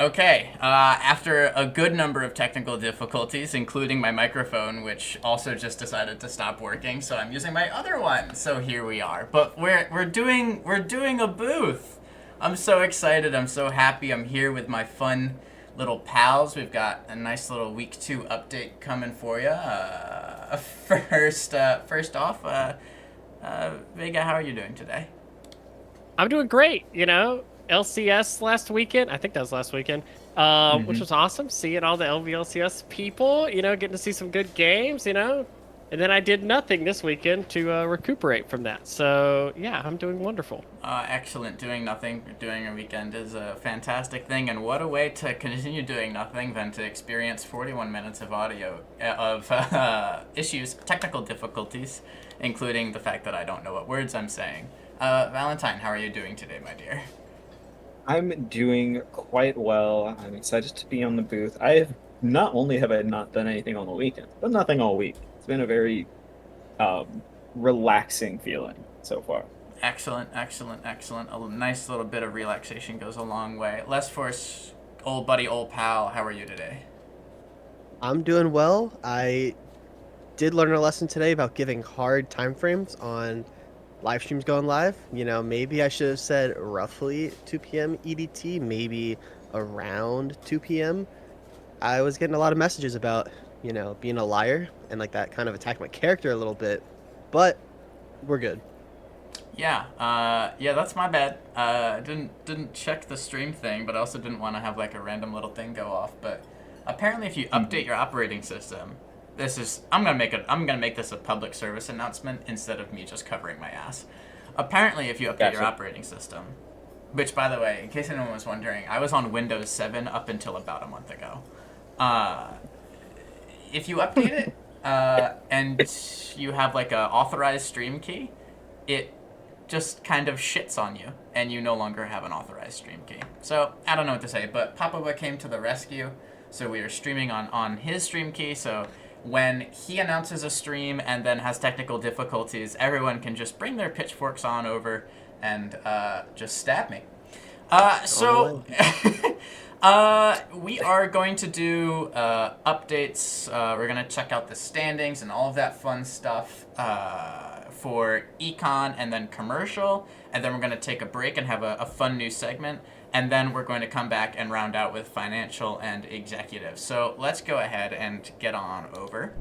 Okay, after a good number of technical difficulties, including my microphone, which also just decided to stop working, so I'm using my other one. So here we are. But we're doing a booth. I'm so excited. I'm so happy. I'm here with my fun little pals. We've got a nice little week 2 update coming for you. First off, Vega, how are you doing today? I'm doing great, LCS last weekend. I think that was last weekend. Which Mm-hmm. was awesome. Seeing all the LVLCS people, getting to see some good games. And then I did nothing this weekend to recuperate from that. So yeah, I'm doing wonderful. Excellent. Doing nothing during a weekend is a fantastic thing, and what a way to continue doing nothing than to experience 41 minutes of audio of issues, technical difficulties, including the fact that I don't know what words I'm saying. Valentine, how are you doing today, my dear? I'm doing quite well. I'm excited to be on the booth. I've not only have I not done anything on the weekend, but nothing all week. It's been a very um relaxing feeling so far. Excellent, excellent, excellent. A nice little bit of relaxation goes a long way. Less Force, old buddy, old pal, how are you today? I'm doing well. I did learn a lesson today about giving hard time frames on live streams going live. Maybe I should have said roughly 2 p.m. EDT, maybe around 2 p.m. I was getting a lot of messages about, being a liar and like that kind of attacked my character a little bit, but we're good. Yeah, that's my bad. Didn't check the stream thing, but I also didn't want to have like a random little thing go off. But apparently, if you update Mhm. your operating system, I'm gonna make this a public service announcement instead of me just covering my ass. Apparently, if you update your Gotcha. operating system, which by the way, in case anyone was wondering, I was on Windows 7 up until about a month ago. Uh, if you update it and you have like a authorized stream key, it just kind of shits on you and you no longer have an authorized stream key. So I don't know what to say, but Papa came to the rescue. So we are streaming on his stream key. So when he announces a stream and then has technical difficulties, everyone can just bring their pitchforks on over and just stab me. Uh, On the so way. we are going to do updates. We're going to check out the standings and all of that fun stuff for econ and then commercial. And then we're going to take a break and have a fun new segment. And then we're going to come back and round out with financial and executive. So let's go ahead and get on over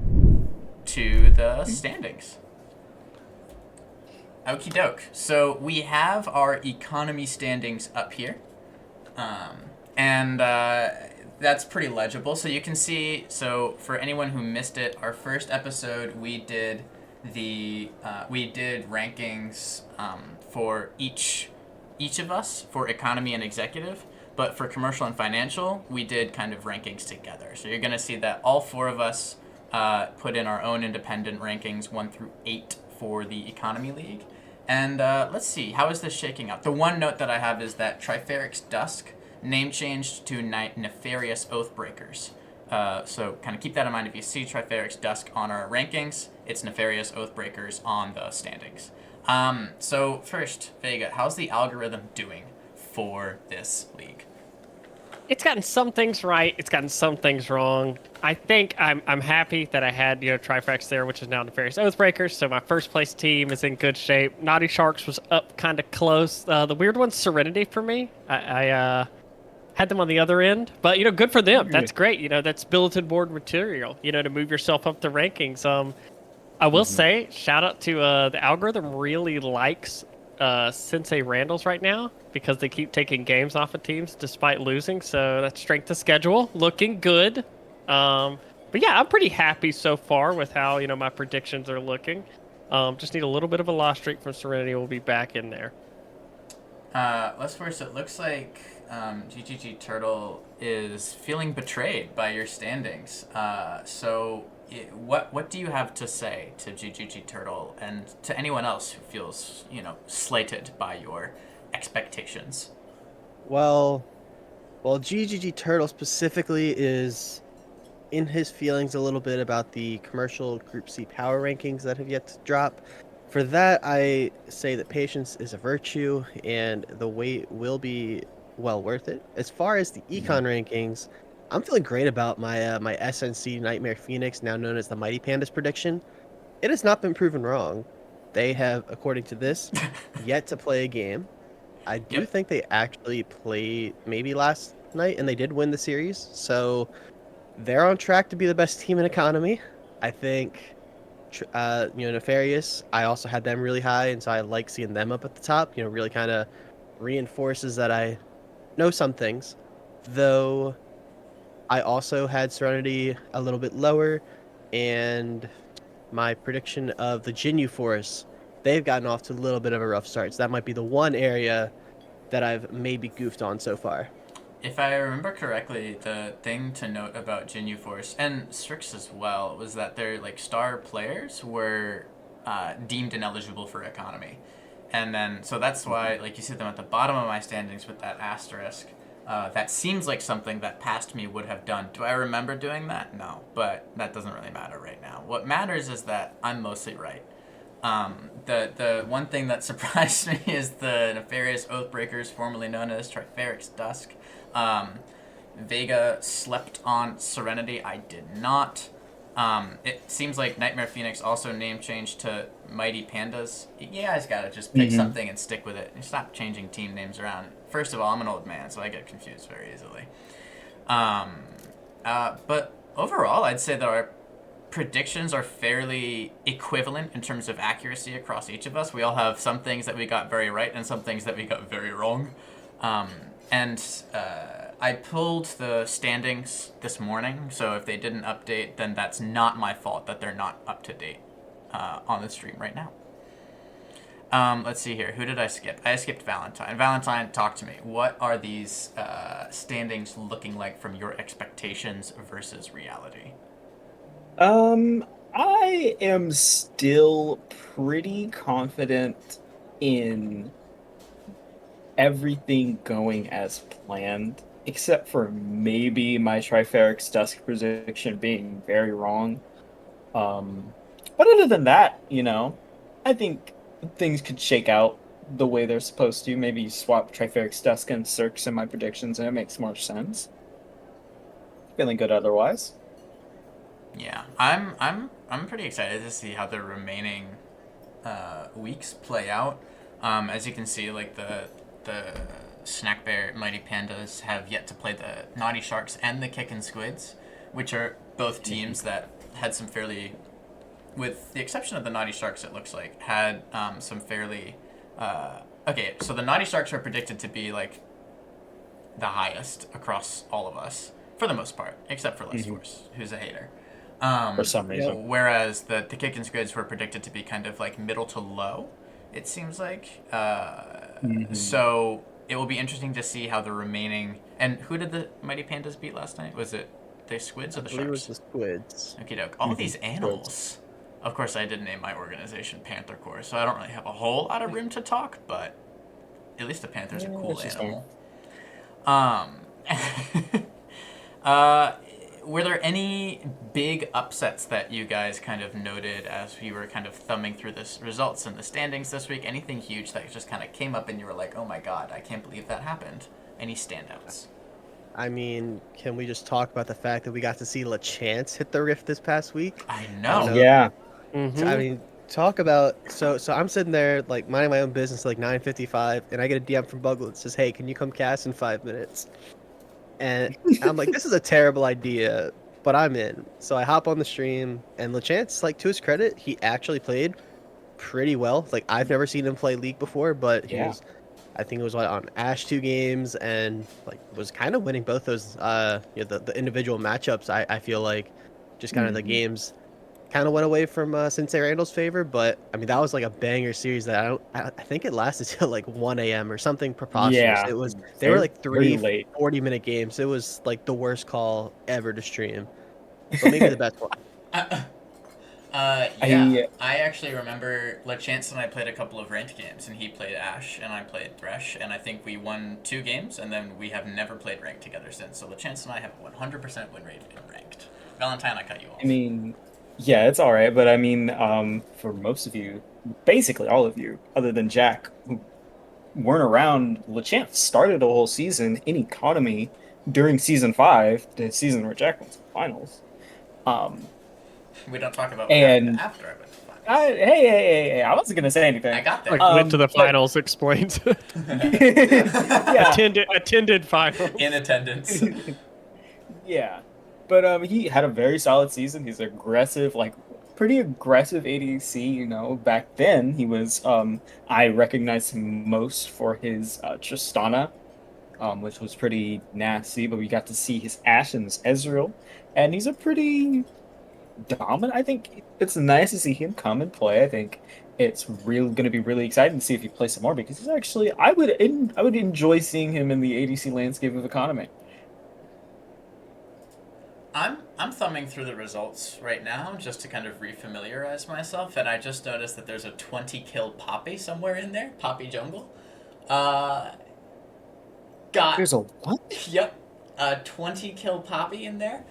to the Mhm. standings. Okie doke. So we have our economy standings up here. Um, and that's pretty legible. So you can see. So for anyone who missed it, our first episode we did rankings for each of us for economy and executive. But for commercial and financial, we did kind of rankings together. So you're going to see that all four of us put in our own independent rankings, 1 through 8 for the economy league. And let's see, how is this shaking out? The one note that I have is that Triferix Dusk name changed to Nefarious Oathbreakers. So kind of keep that in mind if you see Triferix Dusk on our rankings, it's Nefarious Oathbreakers on the standings. So first, Vega, how's the algorithm doing for this league? It's gotten some things right. It's gotten some things wrong. I think I'm happy that I had Trifex there, which is now Nefarious Oathbreakers. So my first place team is in good shape. Naughty Sharks was up kind of close. The weird one's Serenity for me. I had them on the other end, but good for them. Yeah. That's great. That's bulletin board material. To move yourself up the rankings. I will Mhm. say, shout out to the algorithm really likes Sensei Randalls right now because they keep taking games off of teams despite losing. So that's strength of schedule looking good. Um, but yeah, I'm pretty happy so far with how my predictions are looking. Just need a little bit of a loss streak from Serenity. We'll be back in there. Let's first. It looks like GGG Turtle is feeling betrayed by your standings. What do you have to say to GGG Turtle and to anyone else who feels slighted by your expectations? Well, GGG Turtle specifically is in his feelings a little bit about the commercial Group C power rankings that have yet to drop. For that, I say that patience is a virtue, and the wait will be well worth it. As far as the econ rankings, I'm feeling great about my SNC Nightmare Phoenix, now known as the Mighty Pandas prediction. It has not been proven wrong. They have, according to this, yet to play a game. I do Yep. think they actually played maybe last night, and they did win the series. So they're on track to be the best team in economy. I think, Nefarious. I also had them really high, and so I like seeing them up at the top. Really kind of reinforces that I know some things. Though I also had Serenity a little bit lower, and my prediction of the Jinyu Force, they've gotten off to a little bit of a rough start. So that might be the one area that I've maybe goofed on so far. If I remember correctly, the thing to note about Jinyu Force and Strix as well was that their like star players were deemed ineligible for economy, and then so that's why like you see them at the bottom of my standings with that asterisk. That seems like something that past me would have done. Do I remember doing that? No, but that doesn't really matter right now. What matters is that I'm mostly right. The one thing that surprised me is the nefarious Oathbreakers, formerly known as Triferic's Dusk. Um, Vega slept on Serenity. I did not. It seems like Nightmare Phoenix also name changed to Mighty Pandas. You guys gotta just pick something and stick with it. And stop changing team names around. First of all, I'm an old man, so I get confused very easily. But overall, I'd say that our predictions are fairly equivalent in terms of accuracy across each of us. We all have some things that we got very right and some things that we got very wrong. Um, and I pulled the standings this morning, so if they didn't update, then that's not my fault that they're not up to date on the stream right now. Let's see here. Who did I skip? I skipped Valentine. Valentine, talk to me. What are these standings looking like from your expectations versus reality? I am still pretty confident in everything going as planned, except for maybe my Triferic's Dusk prediction being very wrong. But other than that, I think things could shake out the way they're supposed to. Maybe swap Triferic's Dusk and Cirques in my predictions, and it makes more sense. Feeling good otherwise. Yeah, I'm pretty excited to see how the remaining weeks play out. As you can see, like the Snack Bear Mighty Pandas have yet to play the Naughty Sharks and the Kickin' Squids, which are both teams that had some fairly, with the exception of the Naughty Sharks, it looks like had some fairly. Okay, so the Naughty Sharks are predicted to be like the highest across all of us for the most part, except for Les Force, who's a hater. For some reason. Whereas the Kickin' Squids were predicted to be kind of like middle to low, it seems like. So it will be interesting to see how the remaining. And who did the Mighty Pandas beat last night? Was it the Squids or the I believe it was Sharks? the Squids. Okie doke. All these animals. Of course, I did name my organization Panther Corps, so I don't really have a whole lot of room to talk, but at least the Panther's a cool animal. Were there any big upsets that you guys kind of noted as you were kind of thumbing through the results and the standings this week? Anything huge that just kind of came up and you were like, oh my god, I can't believe that happened? Any standouts? I mean, can we just talk about the fact that we got to see LeChance hit the Rift this past week? I I know. don't know. Yeah. I mean, talk about so I'm sitting there like minding my own business like 9:55, and I get a DM from Buggle that says, "Hey, can you come cast in 5 minutes?" And I'm like, "This is a terrible idea," but I'm in. So I hop on the stream, and LeChance, like to his credit, he actually played pretty well. Like I've never seen him play League before, but he Yeah. was, I think it was on Ash 2 games, and like was kind of winning both those the individual matchups. I feel like just kind of the games kind of went away from Sensei Randall's favor, but I mean that was like a banger series that I think it lasted till like 1 a.m. or something preposterous. Yeah. It was they were like very three late. 40-minute games. It was like the worst call ever to stream, but maybe the best one. Yeah, I actually remember LeChance and I played a couple of ranked games, and he played Ash, and I played Thresh, and I think we won 2 games, and then we have never played ranked together since. So LeChance and I have a 100% win rate in ranked. Valentine, I cut you off. I mean, yeah, it's all right, but I mean, for most of you, basically all of you, other than Jack, who weren't around, LeChamp started a whole season in economy during season 5, the season where Jack went to the finals. We don't talk about what happened And after I went to hey, I wasn't gonna say anything. I got there. Like went to the But finals explains it. yeah, Attended finals. In attendance. yeah. But he had a very solid season. He's aggressive, like pretty aggressive ADC, you know. Back then he was I recognized him most for his Tristana, which was pretty nasty, but we got to see his Ashe and his Ezreal, and he's a pretty dominant. I think it's nice to see him come and play. I think it's really going to be really exciting to see if he plays some more because he's actually I would enjoy seeing him in the ADC landscape of economy. I'm thumbing through the results right now just to kind of refamiliarize myself, and I just noticed that there's a 20 kill Poppy somewhere in there. Poppy Jungle. Got There's a what? Yep, a 20 kill Poppy in there.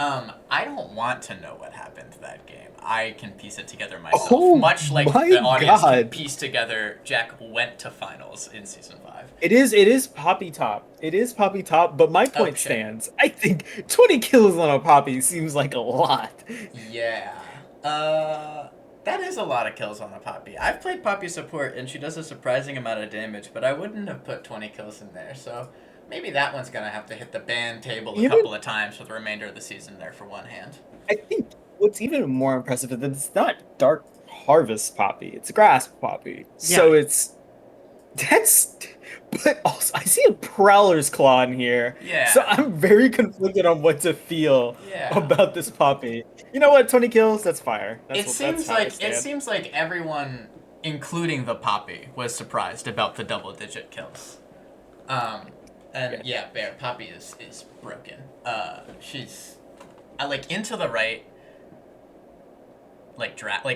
I don't want to know what happened to that game. I can piece it together myself. Oh Much like my the audience can God. piece together Jack went to finals in season 5. It is Poppy top. It is Poppy top, but my point shit. stands. I think 20 kills on a Poppy seems like a lot. Yeah. That is a lot of kills on a Poppy. I've played Poppy support and she does a surprising amount of damage, but I wouldn't have put 20 kills in there, so maybe that one's gonna have to hit the ban table a couple of times for the remainder of the season there for one hand. I think what's even more impressive is that it's not Dark Harvest Poppy, it's Grass Poppy. So that's but also I see a Prowler's Claw in here. Yeah. So I'm very conflicted on what to feel about this Poppy. You know what, 20 kills, that's fire. That's It seems like everyone, including the Poppy, was surprised about the double-digit kills. Bear Poppy is broken. She's like into the right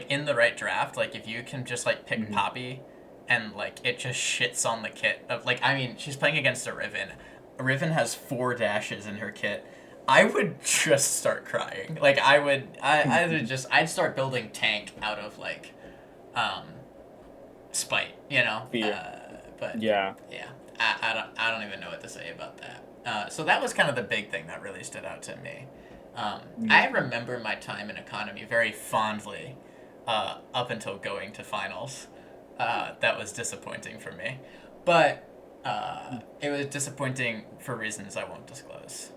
in the right draft. Like if you can just like pick Poppy, and like it just shits on the kit of like she's playing against a Riven. Riven has 4 dashes in her kit. I would just start crying. Like I'd start building tank out of like spite, you know. But yeah, I don't even know what to say about that. So that was kind of the big thing that really stood out to me. I remember my time in economy very fondly, up until going to finals. That was disappointing for me, but it was disappointing for reasons I won't disclose.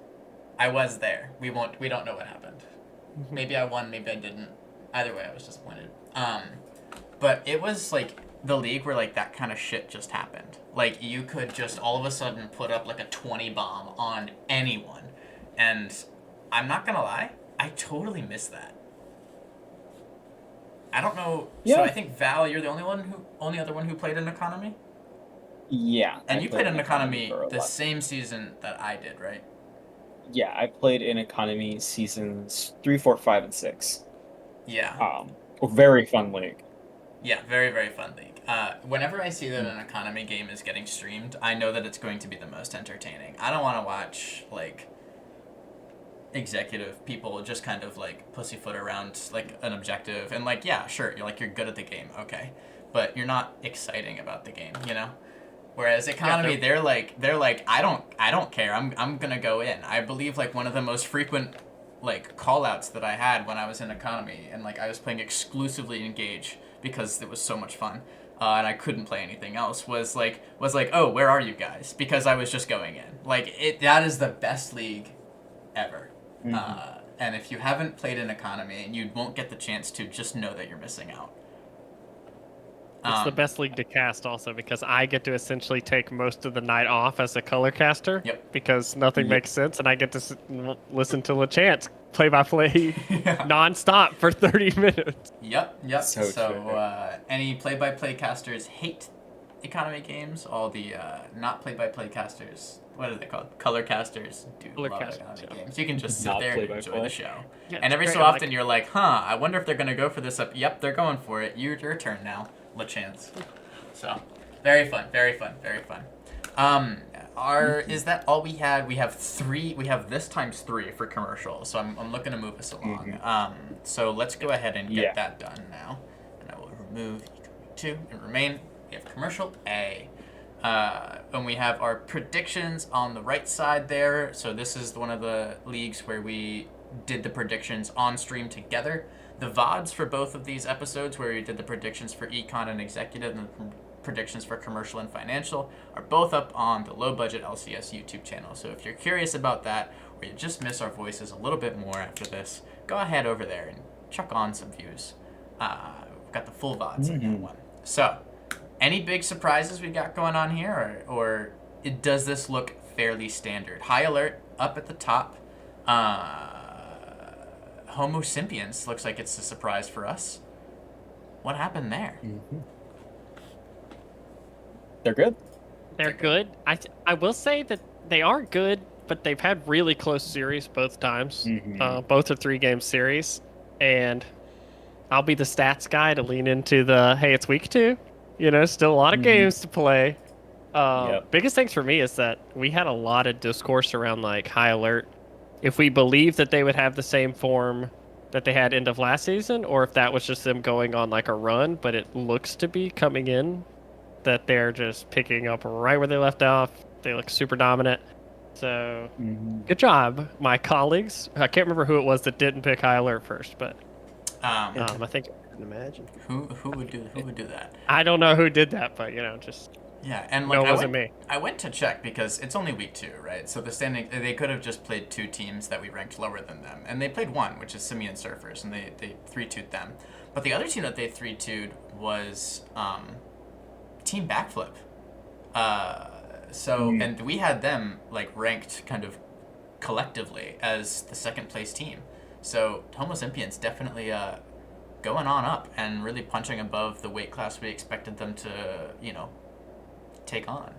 I was there. We don't know what happened. Maybe I won, maybe I didn't. Either way, I was disappointed. But it was like the league where like that kind of shit just happened. Like you could just all of a sudden put up like a 20 bomb on anyone, and I'm not gonna lie, I totally miss that. I don't know. Yeah. So I think Val, you're the only other one who played in economy. Yeah. And you played in economy for a the lot. same season that I did, right? Yeah, I played in economy seasons 3, 4, 5, and 6. Yeah. A very fun league. Yeah, very, very fun league. Whenever I see that an economy game is getting streamed, I know that it's going to be the most entertaining. I don't want to watch, like, executive people just kind of, like, pussyfoot around, like, an objective. And, like, yeah, sure, you're good at the game, okay. But you're not exciting about the game, you know? Whereas economy, they're like I don't care. I'm gonna go in. I believe like one of the most frequent like call outs that I had when I was in economy and like I was playing exclusively Engage because it was so much fun, and I couldn't play anything else was like oh, where are you guys? Because I was just going in. Like that is the best league ever. And if you haven't played in economy, you won't get the chance to. Just know that you're missing out. It's the best league to cast also because I get to essentially take most of the night off as a color caster. Yep. Because nothing makes sense, and I get to listen to LeChance play-by-play nonstop for 30 minutes. Yep. So Any play-by-play casters hate economy games. All the not play-by-play casters, what are they called? Color casters do love economy games. You can just sit there and enjoy the show. Yeah, and every great. so often you're like, I wonder if they're going to go for this up. Yep, they're going for it. Your turn now. LeChance. So, very fun. Is that all we had? We have 3. We have this times 3 for commercial. So I'm looking to move us along. So let's go ahead and get that done now. And I will remove economy 2 and remain. We have commercial A. And we have our predictions on the right side there. So this is one of the leagues where we did the predictions on stream together. The VODs for both of these episodes, where we did the predictions for econ and executive and the predictions for commercial and financial, are both up on the Low Budget LCS YouTube channel. So if you're curious about that, or you just miss our voices a little bit more after this, go ahead over there and chuck on some views. We've got the full VODs in that one. So, any big surprises we got going on here, or does this look fairly standard? High Alert up at the top. Homo Sapiens looks like it's a surprise for us. What happened there? They're good. They're good. I will say that they are good, but they've had really close series both times. Both are 3-game series, and I'll be the stats guy to lean into the, hey, it's week 2. You know, still a lot of games to play. Biggest things for me is that we had a lot of discourse around like High Alert. If we believe that they would have the same form that they had end of last season, or if that was just them going on like a run, but it looks to be coming in that they're just picking up right where they left off. They look super dominant. So good job, my colleagues. I can't remember who it was that didn't pick High Alert first, but I think I can imagine. who would do that? I don't know who did that, but you know, just Yeah, and no, it wasn't me. I went to check because it's only week 2, right? So the standing, they could have just played 2 teams that we ranked lower than them, and they played one, which is Simeon Surfers, and they 3-2'd them. But the other team that they 3-2'd was Team Backflip. And we had them like ranked kind of collectively as the second place team. So Homo Sapiens definitely going on up and really punching above the weight class we expected them to, take on.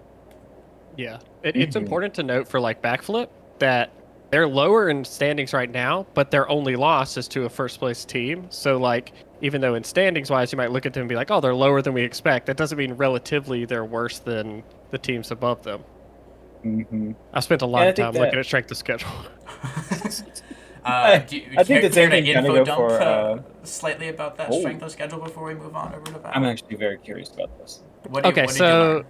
Yeah, it's important to note for like Backflip that they're lower in standings right now, but their only loss is to a first place team. So like, even though in standings wise you might look at them and be like, oh, they're lower than we expect, that doesn't mean relatively they're worse than the teams above them. I spent a lot of time looking at strength of schedule. I think the same thing kind of go for slightly about that strength of schedule before we move on over to that. I'm actually very curious about this. What did you learn?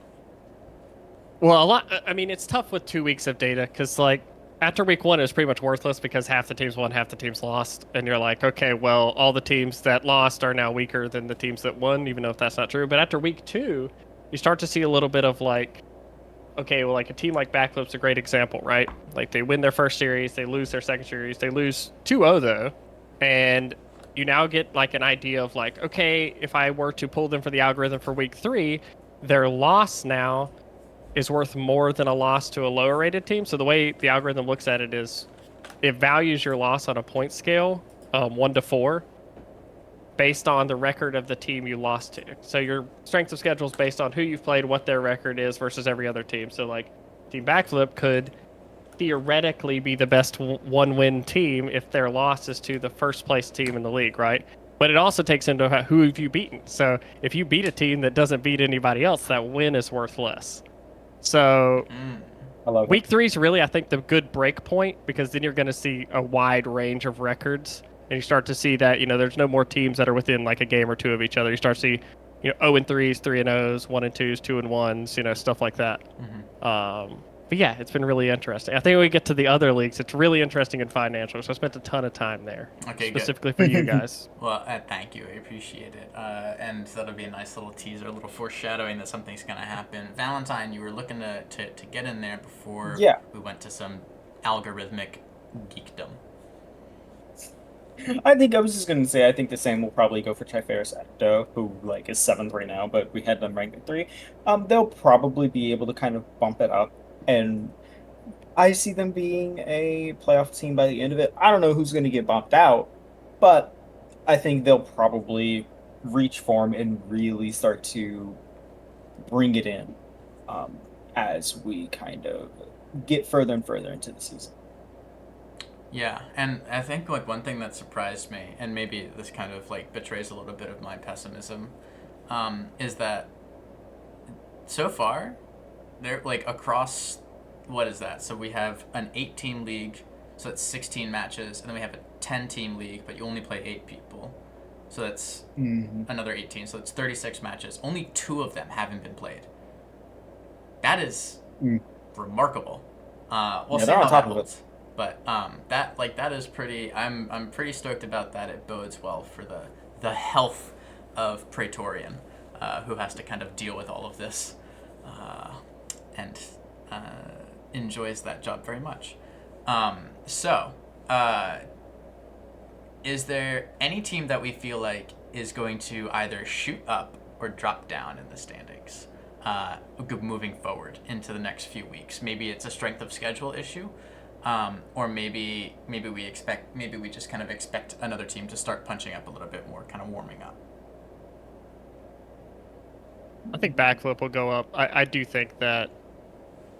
Well, a lot. I mean, it's tough with 2 weeks of data because, like, after week 1, it was pretty much worthless because half the teams won, half the teams lost, and you're like, okay, well, all the teams that lost are now weaker than the teams that won, even though if that's not true. But after week 2, you start to see a little bit of like, okay, well, like a team like Backflip's a great example, right? Like they win their first series, they lose their second series, they lose 2-0 though, and you now get like an idea of like, okay, if I were to pull them for the algorithm for week 3, their loss now is worth more than a loss to a lower rated team. So the way the algorithm looks at it is it values your loss on a point scale, 1 to 4, based on the record of the team you lost to. So your strength of schedule is based on who you've played, what their record is versus every other team. So like Team Backflip could theoretically be the best 1-win team if their loss is to the first place team in the league, right? But it also takes into account who have you beaten. So if you beat a team that doesn't beat anybody else, that win is worth less. So week 3 is really, I think, the good break point because then you're going to see a wide range of records. And you start to see that, there's no more teams that are within like a game or 2 of each other. You start to see, 0-3s, 3-0s, 1-2s, 2-1s, stuff like that. But yeah, it's been really interesting. I think when we get to the other leagues, it's really interesting in financial. So I spent a ton of time there, specifically for you guys. Well, thank you. I appreciate it. And that'll be a nice little teaser, a little foreshadowing that something's going to happen. Valentine, you were looking to get in there before we went to some algorithmic geekdom. I think I was just going to say, I think the same will probably go for Triferis Ecto, who like is 7th right now, but we had them ranked at 3. They'll probably be able to kind of bump it up, and I see them being a playoff team by the end of it. I don't know who's going to get bumped out, but I think they'll probably reach form and really start to bring it in as we kind of get further and further into the season. Yeah, and I think like one thing that surprised me, and maybe this kind of like betrays a little bit of my pessimism, is that so far they're like across, what is that? So we have an 8-team league, so that's 16 matches, and then we have a 10-team league, but you only play 8 people, so that's another 18, so it's 36 matches. Only 2 of them haven't been played. that is Mm. remarkable. We'll Yeah, see they're on how top that of it. holds. But that is pretty. I'm pretty stoked about that. It bodes well for the health of Praetorian, who has to kind of deal with all of this, and enjoys that job very much. So, is there any team that we feel like is going to either shoot up or drop down in the standings, moving forward into the next few weeks? Maybe it's a strength of schedule issue, or maybe we just kind of expect another team to start punching up a little bit more, kind of warming up. I think backflip will go up. I do think that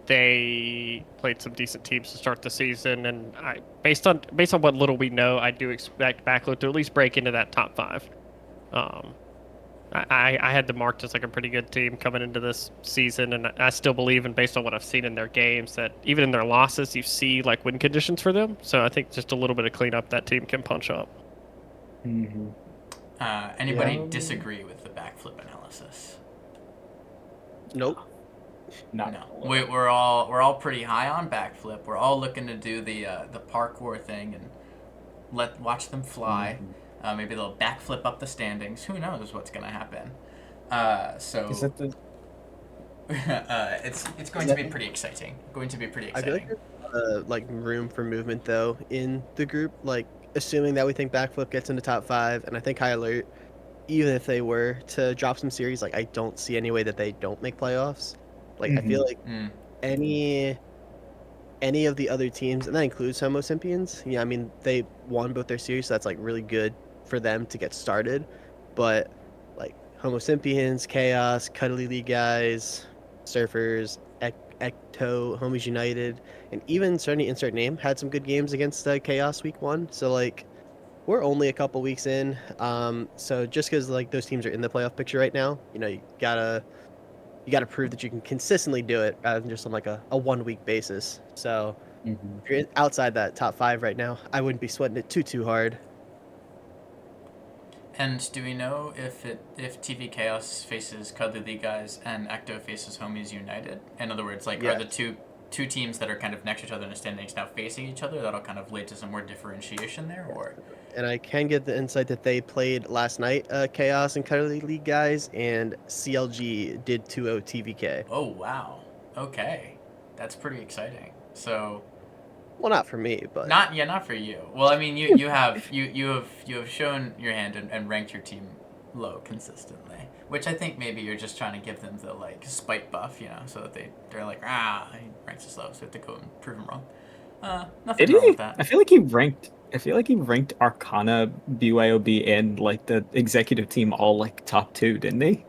they played some decent teams to start the season, and based on what little we know, I do expect backflip to at least break into that top 5. Um, I had them marked as like a pretty good team coming into this season, and I still believe, and based on what I've seen in their games, that even in their losses, you see like win conditions for them. So I think just a little bit of cleanup, that team can punch up. Mm-hmm. Anybody Yeah. disagree with the backflip analysis? Nope. No. We're all pretty high on backflip. We're all looking to do the parkour thing and watch them fly. Mm-hmm. Maybe they'll backflip up the standings. Who knows what's gonna happen? So Is that the? it's going to be pretty exciting. Going to be pretty I feel like exciting. there's like room for movement though in the group. Like assuming that we think backflip gets into top 5, and I think high alert, even if they were to drop some series, like I don't see any way that they don't make playoffs. Like I feel like Mm. any of the other teams, and that includes Homo Sapiens. Yeah, I mean they won both their series, so that's like really good for them to get started. But like Homo Sapiens, Chaos, Cuddly League guys, Surfers, Ecto, Homies United, and even Certainly Insert Name had some good games against Chaos week 1. So like we're only a couple weeks in. So just because like those teams are in the playoff picture right now, you gotta prove that you can consistently do it rather than just on like a 1 week basis. So Mm-hmm. if you're outside that top 5 right now, I wouldn't be sweating it too hard. And do we know if TV Chaos faces Cuddly League guys and Ecto faces Homies United? In other words, like are the two teams that are kind of next to each other in the standings now facing each other? That'll kind of lead to some more differentiation there, or And I can get the insight that they played last night, Chaos and Cuddly League guys, and CLG did 2-0 TVK. oh wow, okay, that's pretty exciting. So Well, not for me, but not for you. Well, I mean you have shown your hand and ranked your team low consistently, which I think maybe you're just trying to give them the like spite buff, so that they're like he ranks us low, so we have to go and prove him wrong. Nothing Did wrong he? with that. I feel like he ranked Arcana, BYOB, and like the executive team all like top 2, didn't he?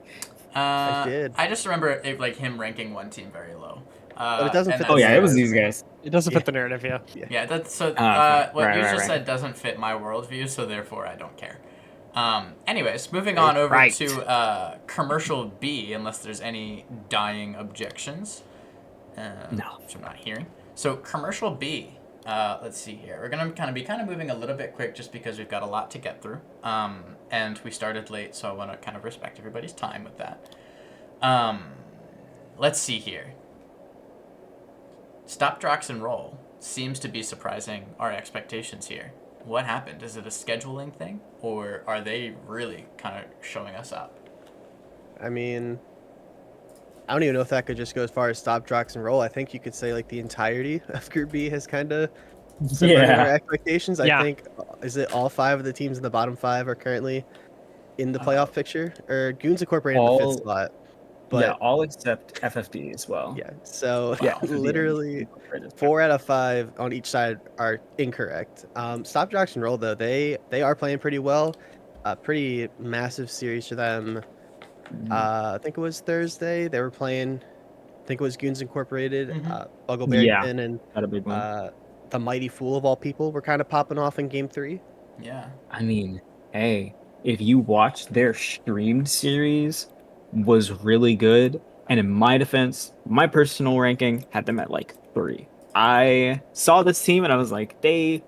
I did. I just remember like him ranking one team very low. But it doesn't and fit Oh the yeah, it was narrative. these guys. It doesn't Yeah. fit the narrative, yeah. Yeah, that's so. Okay. What you Right. just said doesn't fit my worldview, so therefore I don't care. Anyways, moving on over Right. to commercial B, unless there's any dying objections. No. Which I'm not hearing. So commercial B. Let's see here. We're gonna kind of moving a little bit quick, just because we've got a lot to get through. And we started late, so I want to kind of respect everybody's time with that. Let's see here. Stop, Drox, and Roll seems to be surprising our expectations here. What happened? Is it a scheduling thing, or are they really kind of showing us up? I mean, I don't even know if that could just go as far as stop, Drox, and roll. I think you could say like the entirety of Group B has kind of subverted our expectations. Yeah. I think is it all 5 of the teams in the bottom 5 are currently in the playoff picture, or Goons Incorporated in the 5th spot. But yeah, all except FFD as well. yeah, so Yeah, literally 4 out of 5 on each side are incorrect. Stop, Drox, and roll though, they are playing pretty well. A pretty massive series for them. I think it was Thursday. They were playing. I think it was Goons Incorporated. Buggle Barrington and Got a big one. the Mighty Fool of all people were kind of popping off in Game 3. Yeah. I mean, hey, if you watched their streamed series, was really good. And in my defense, my personal ranking had them at like 3. I saw this team and I was like, they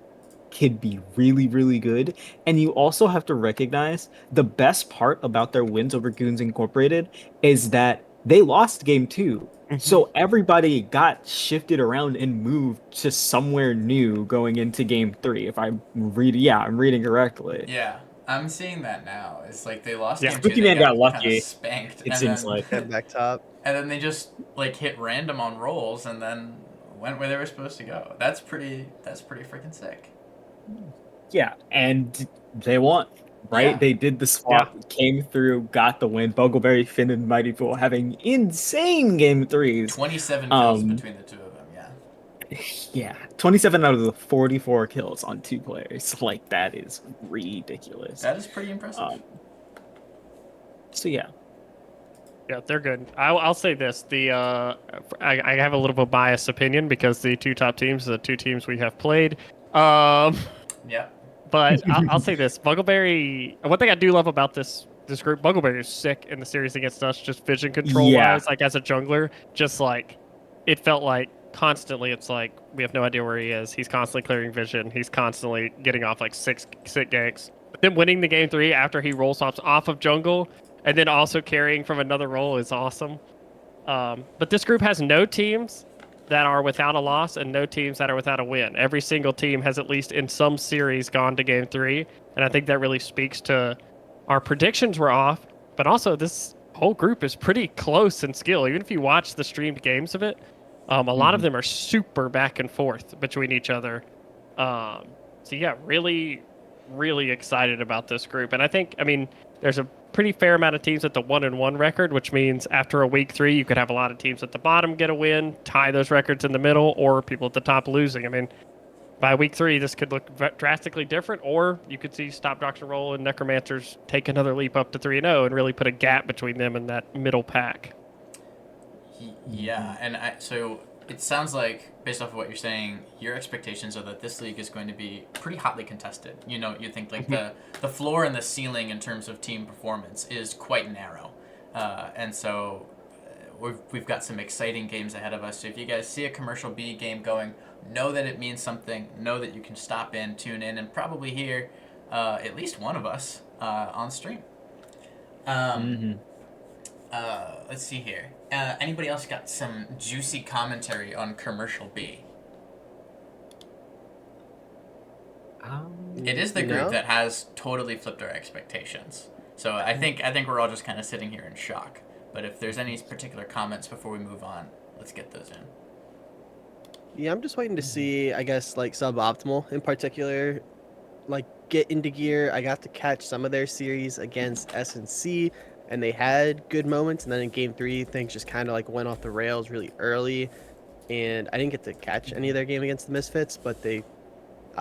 could be really, really good. And you also have to recognize the best part about their wins over Goons Incorporated is that they lost game 2 So everybody got shifted around and moved to somewhere new going into game 3. If I'm reading correctly. Yeah, I'm seeing that now. It's like they lost Yeah. game 2, Spooky they Man got got kind of lucky, spanked, it and seems then like. And back top. and then they just like hit random on rolls and then went where they were supposed to go. That's pretty freaking sick. Yeah, and they won, right? Yeah. They did the swap, came through, got the win. Bugleberry, Finn, and Mighty Pool having insane game 3s. 27 kills between the two of them. Yeah. Yeah, 27 out of the 44 kills on 2 players. Like, that is ridiculous. That is pretty impressive. So yeah. Yeah, they're good. I'll say this: I have a little bit of a biased opinion because the two top teams, the two teams we have played. Yeah. But I'll say this: Bugleberry. One thing I do love about this group, Bugleberry is sick in the series against us, just vision control wise. Like as a jungler, just like it felt like constantly. It's like we have no idea where he is. He's constantly clearing vision. He's constantly getting off like six ganks. But then winning the game 3 after he roll swaps off of jungle, and then also carrying from another role is awesome. But this group has no teams that are without a loss and no teams that are without a win. Every single team has at least in some series gone to game 3, and I think that really speaks to our predictions were off, but also this whole group is pretty close in skill. Even if you watch the streamed games of it, a lot of them are super back and forth between each other. So yeah, really, really excited about this group, and I mean, there's a pretty fair amount of teams at the 1-1 record, which means after a week 3, you could have a lot of teams at the bottom get a win, tie those records in the middle, or people at the top losing. I mean, by week 3, this could look drastically different, or you could see Stop Doctor Roll and Necromancers take another leap up to 3-0 and really put a gap between them and that middle pack. Yeah, and so it sounds like, based off of what you're saying, your expectations are that this league is going to be pretty hotly contested. You know, you think like the floor and the ceiling in terms of team performance is quite narrow, and so we've got some exciting games ahead of us. So if you guys see a commercial B game going, know that it means something. Know that you can stop in, tune in, and probably hear at least one of us on stream. Let's see here. Anybody else got some juicy commentary on commercial B? It is the group that has totally flipped our expectations. So I think we're all just kind of sitting here in shock. But if there's any particular comments before we move on, let's get those in. Yeah, I'm just waiting to see, I guess, like Suboptimal in particular, like get into gear. I got to catch some of their series against S&C, and they had good moments. And then in game 3, things just kind of like went off the rails really early. And I didn't get to catch any of their game against the Misfits, but they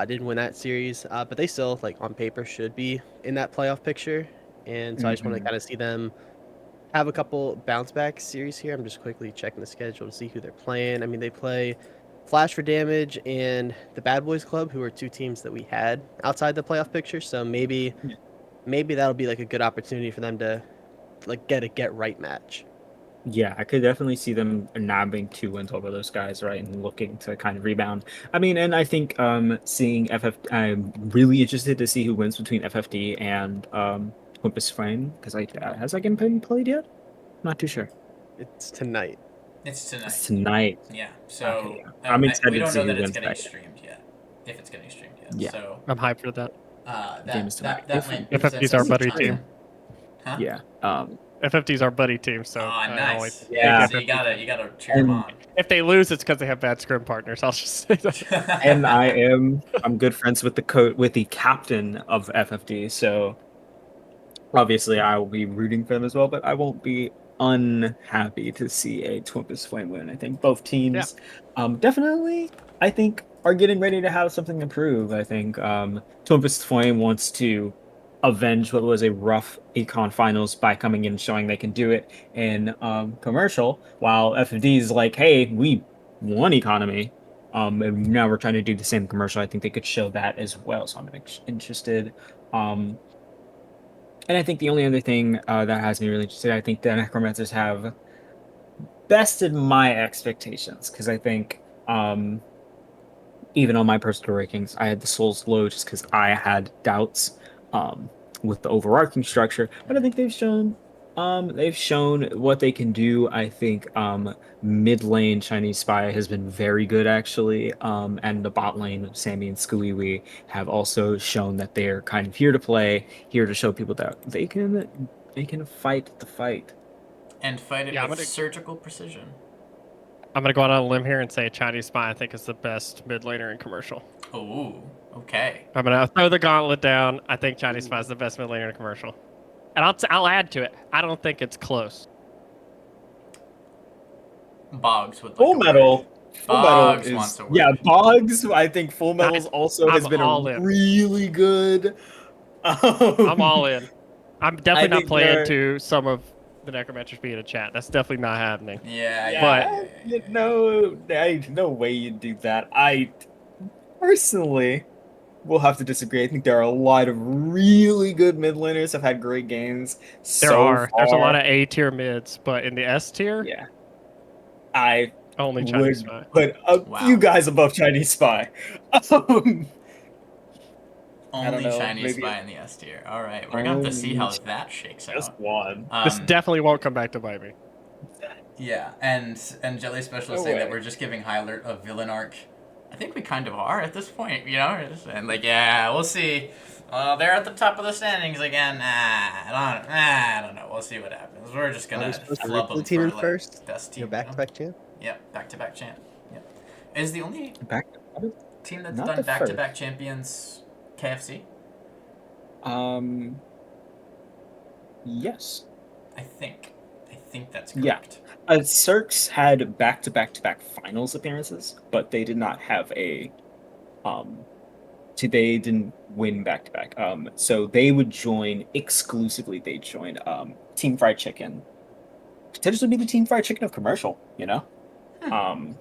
didn't win that series. But they still, like on paper, should be in that playoff picture. And so I just want to kind of see them have a couple bounce back series here. I'm just quickly checking the schedule to see who they're playing. I mean, they play Flash for Damage and the Bad Boys Club, who are 2 teams that we had outside the playoff picture. So maybe that'll be like a good opportunity for them to like get a get right match. Yeah, I could definitely see them nabbing 2 wins over those guys, right, and looking to kind of rebound. I mean, and I think seeing I'm really interested to see who wins between FFD and Olympus Flame, because has that game been played yet? I'm not too sure. It's tonight. It's tonight. It's tonight. Yeah. So Okay, yeah. I'm excited we to don't see know who that it's wins getting that. streamed yet. If it's getting streamed yet. Yeah. So I'm hyped for that. Game is tonight. that might FFD's our buddy present team. Huh? Yeah. FFD's our buddy team, so Oh, I nice. always Yeah. So you gotta cheer them on. if they lose, it's because they have bad scrim partners. I'll just say that. And I'm good friends with the captain of FFD, so obviously I will be rooting for them as well, but I won't be unhappy to see a Twimpus Flame win. I think both teams definitely I think are getting ready to have something improve. I think Twimpus Flame wants to avenge what was a rough econ finals by coming in and showing they can do it in commercial, while FFD is like, hey, we won economy. And now we're trying to do the same commercial. I think they could show that as well. So I'm interested. And I think the only other thing that has me really interested, I think the Necromancers have bested my expectations, because I think even on my personal rankings, I had the Souls low just because I had doubts with the overarching structure. But I think they've shown They've shown what they can do. I think mid lane Chinese Spy has been very good actually. And the bot lane Sammy and Squeezy have also shown that they're kind of here to play, here to show people that they can fight the fight. And fight it Yeah, with surgical precision. I'm gonna go out on a limb here and say Chinese Spy I think is the best mid laner in commercial. Oh, okay. I'm gonna throw the gauntlet down. I think Chinese Spy is the best mid laner in commercial. And I'll add to it. I don't think it's close. Boggs would like Full a Metal. word. Full Metal Boggs is wants a word. yeah. Boggs. I think Full Metal's also has I'm been all a in. really good. I'm all in. I'm definitely I not think playing they're- to some of the necromancers being in chat. That's definitely not happening. Yeah, Yeah, no way you'd do that. I personally will have to disagree. I think there are a lot of really good mid laners have had great games There so are. There's a lot far. of A tier mids, but in the S tier, Yeah, I only Chinese would Spy. put a Wow. few guys above Chinese Spy. I don't Only know, Chinese maybe Spy in the S tier. All right, we're gonna have to see how that shakes just out. one. This definitely won't come back to bite me. Yeah, and Jelly Special is No saying that way. we're just giving Hylert a villain arc. I think we kind of are at this point, you know? And like, yeah, we'll see. They're at the top of the standings again. I don't know. We'll see what happens. We're just Are we gonna supposed to flub root for them the team for in like first? best team. You're back-to-back champ? Yep, back-to-back champ. Yep. Is the only Back. team that's Not done the back-to-back champions KFC? Um. Yes. I think that's Yeah. correct. Cirques had back-to-back-to-back finals appearances, but they did not have a um they didn't win back-to-back. So they would join exclusively, they joined Team Fried Chicken. Potentially be the Team Fried Chicken of commercial, you know? Um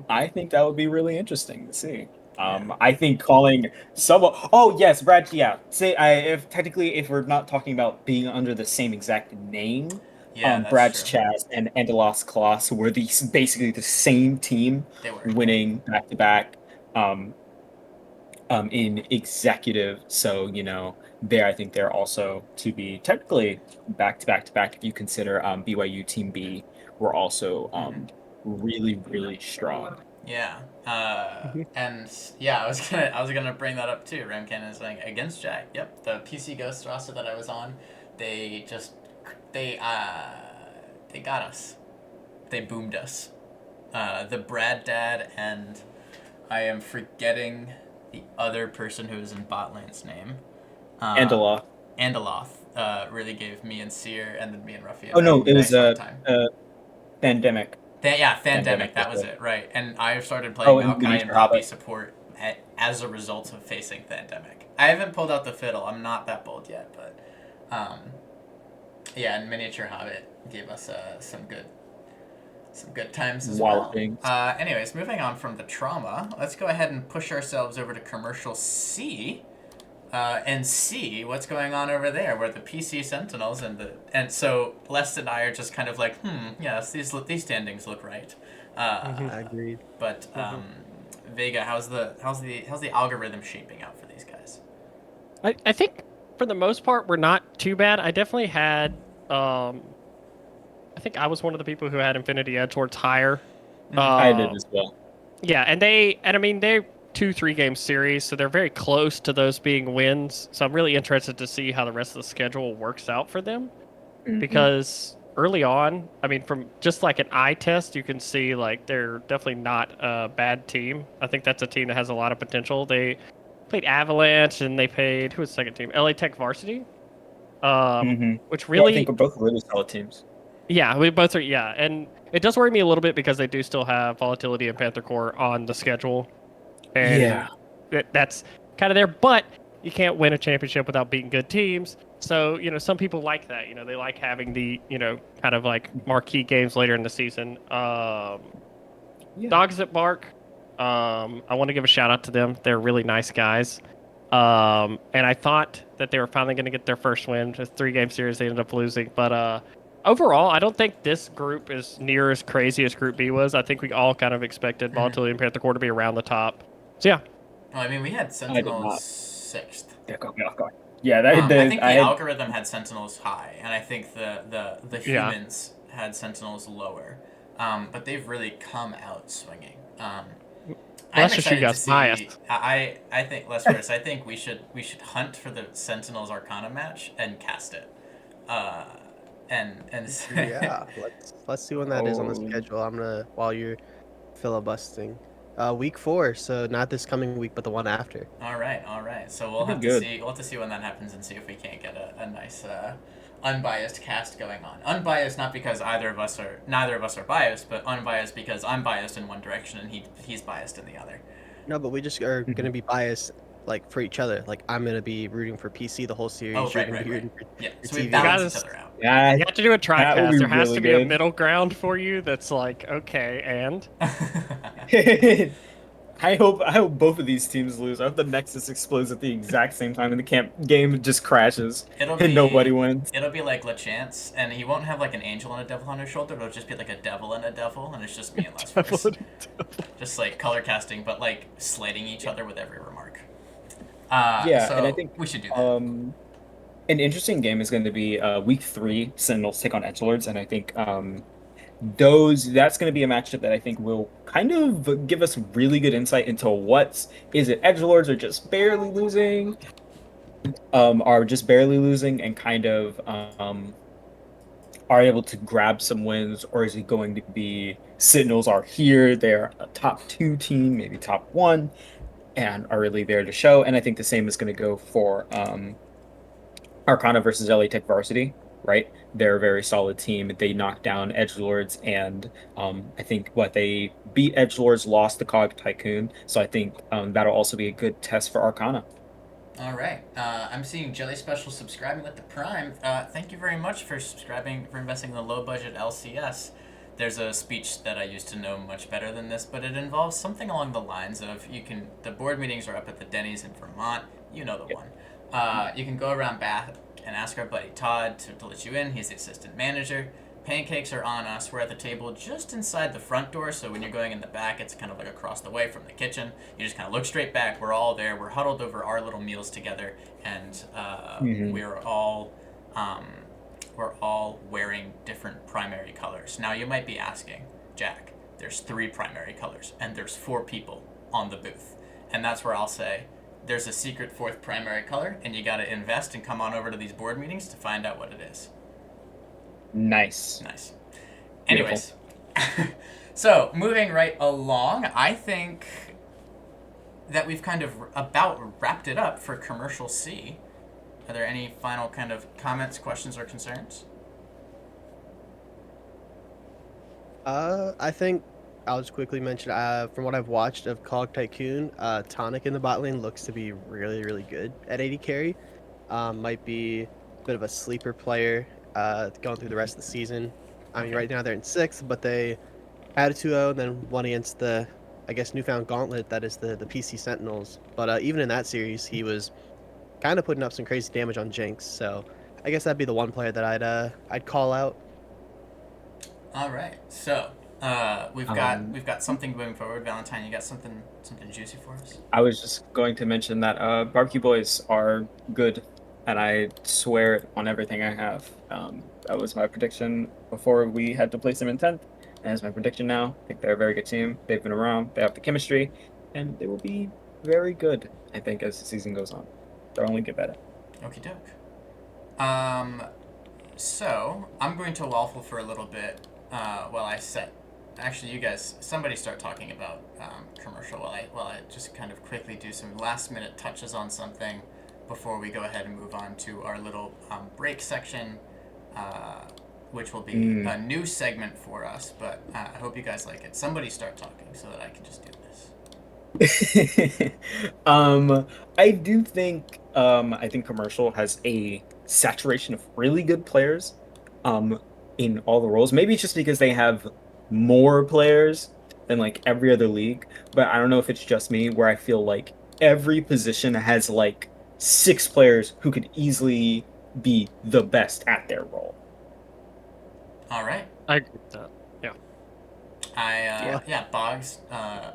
I think that would be really interesting to see. I think calling someone. Oh yes, Brad. Yeah. If technically, if we're not talking about being under the same exact name, Yeah, that's Brad's true. Chaz and Endelos Kloss were basically the same team, They were winning back to back, in executive. So there I think they're also to be technically back to back to back if you consider BYU Team B were also really really strong. Yeah. And yeah, I was gonna bring that up too. Ramcan is saying against Jack. Yep, the PC Ghost roster that I was on, they got us. They boomed us. The Brad Dad and I am forgetting the other person who was in bot lane's name. Andaloth really gave me and Seer and then me and Ruffy. Oh no, it was time. Pandemic. Pandemic. That was it, right? And I started Oh, playing and Maokai and Miniature Poppy Hobbit. support as a result of facing Pandemic. I haven't pulled out the fiddle. I'm not that bold yet, but yeah, and Miniature Hobbit gave us some good times as well. Anyways, moving on from the trauma, let's go ahead and push ourselves over to commercial C. And see what's going on over there, where the PC Sentinels and so Les and I are just kind of like, yes, these standings look right. Agreed. But Vega, how's the algorithm shaping out for these guys? I think for the most part we're not too bad. I definitely had I think I was one of the people who had Infinity Edge towards higher. I did as well. Yeah, and I mean they're 2-3 game series, so they're very close to those being wins. So I'm really interested to see how the rest of the schedule works out for them. Because early on, I mean, from just like an eye test, you can see like they're definitely not a bad team. I think that's a team that has a lot of potential. They played Avalanche and they played who was the second team? LA Tech Varsity. Which really I think we're both really solid teams. Yeah, we both are. Yeah, and it does worry me a little bit because they do still have Volatility and Panther Core on the schedule. And that's kind of there, but you can't win a championship without beating good teams. So, some people like that. They like having the, kind of like marquee games later in the season. Dogs that Bark, I want to give a shout out to them. They're really nice guys. And I thought that they were finally going to get their first win. Just 3-game series, they ended up losing. But overall, I don't think this group is near as crazy as Group B was. I think we all kind of expected Volatility and Panther Core to be around the top. So, yeah. Well, I mean, we had Sentinels 6th. Yeah, go. Yeah, I think the I had algorithm had Sentinels high, and I think the Yeah. humans had Sentinels lower. But they've really come out swinging. Well, I'm that's just you excited to guys bias. see. I think less first. I think we should hunt for the Sentinels Arcana match and cast it. Uh, and Yeah, let's see when that is on the oh schedule. I'm gonna while you're filibustering. Week 4, so not this coming week, but the one after. All right, all right. So we'll should be have to good. see. We'll have to see when that happens and see if we can't get a nice unbiased cast going on. Unbiased not because neither of us are biased, but unbiased because I'm biased in one direction and he's biased in the other. No, but we just are Mhm. gonna be biased like for each other. Like I'm gonna be rooting for PC the whole Oh, series. You're right, gonna right, be right. rooting Yeah. for So we TV. balance each Guys, other out. Yeah, you have to do a that would tricast. be There has really to be a good. middle ground for you that's like, okay, and I hope both of these teams lose. I hope the Nexus explodes at the exact same time and the camp game just crashes It'll and nobody be wins. it'll be like LeChance, and he won't have like an angel and a devil on his shoulder. It'll just be like a devil and a devil, and it's just me and Les Force. Just like color casting, but like slating each other with every remark. Yeah, and I So think we should do that. an interesting game is going to be week 3 Sentinels take on Edgelords, and I think those that's going to be a matchup that I think will kind of give us really good insight into what's is it Edgelords are just barely losing, and kind of are able to grab some wins, or is it going to be Sentinels are here, they're a top 2 team, maybe top 1, and are really there to show. And I think the same is going to go for Arcana versus LA Tech Varsity, right? They're a very solid team. They knocked down Edgelords, and I think what they beat Edgelords, lost the Cog Tycoon. So I think that'll also be a good test for Arcana. All right. I'm seeing Jelly Special subscribing with the Prime. Thank you very much for subscribing, for investing in the low budget LCS. There's a speech that I used to know much better than this, but it involves something along the lines of the board meetings are up at the Denny's in Vermont. You know the Yep. one. You can go around Bath and ask our buddy Todd to let you in. He's the assistant manager. Pancakes are on us. We're at the table just inside the front door, so when you're going in the back, it's kind of like across the way from the kitchen. You just kind of look straight back. We're all there. We're huddled over our little meals together, and Mhm. we're all wearing different primary colors. Now you might be asking, Jack, there's 3 primary colors, and there's 4 people on the booth, and that's where I'll say, there's a secret 4th primary color, and you got to invest and come on over to these board meetings to find out what it is. Nice. Nice. Beautiful. Anyways, so moving right along, I think that we've kind of about wrapped it up for Commercial C. Are there any final kind of comments, questions, or concerns? I think I'll just quickly mention from what I've watched of Cog Tycoon, Tonic in the bot lane looks to be really, really good at AD carry. Might be a bit of a sleeper player going through the rest of the season. I mean, Okay. right now they're in 6th, but they had a 2-0 and then won against the, I guess, newfound gauntlet that is the PC Sentinels. But even in that series, he was kind of putting up some crazy damage on Jinx. So I guess that'd be the one player that I'd call out. All right. So we've got something moving forward. Valentine, you got something juicy for us? I was just going to mention that Barbecue Boys are good, and I swear it on everything I have. That was my prediction before we had to place them in 10th, and it's my prediction now. I think they're a very good team. They've been around, they have the chemistry, and they will be very good, I think, as the season goes on. They'll only get better. Okie doke. So I'm going to waffle for a little bit while I set. Actually, you guys, somebody start talking about commercial while I just kind of quickly do some last minute touches on something before we go ahead and move on to our little break section, which will be a new segment for us. But I hope you guys like it. Somebody start talking so that I can just do this. I do think I think commercial has a saturation of really good players in all the roles. Maybe it's just because they have more players than like every other league, but I don't know if it's just me where I feel like every position has like 6 players who could easily be the best at their role. All right. I agree with that. Boggs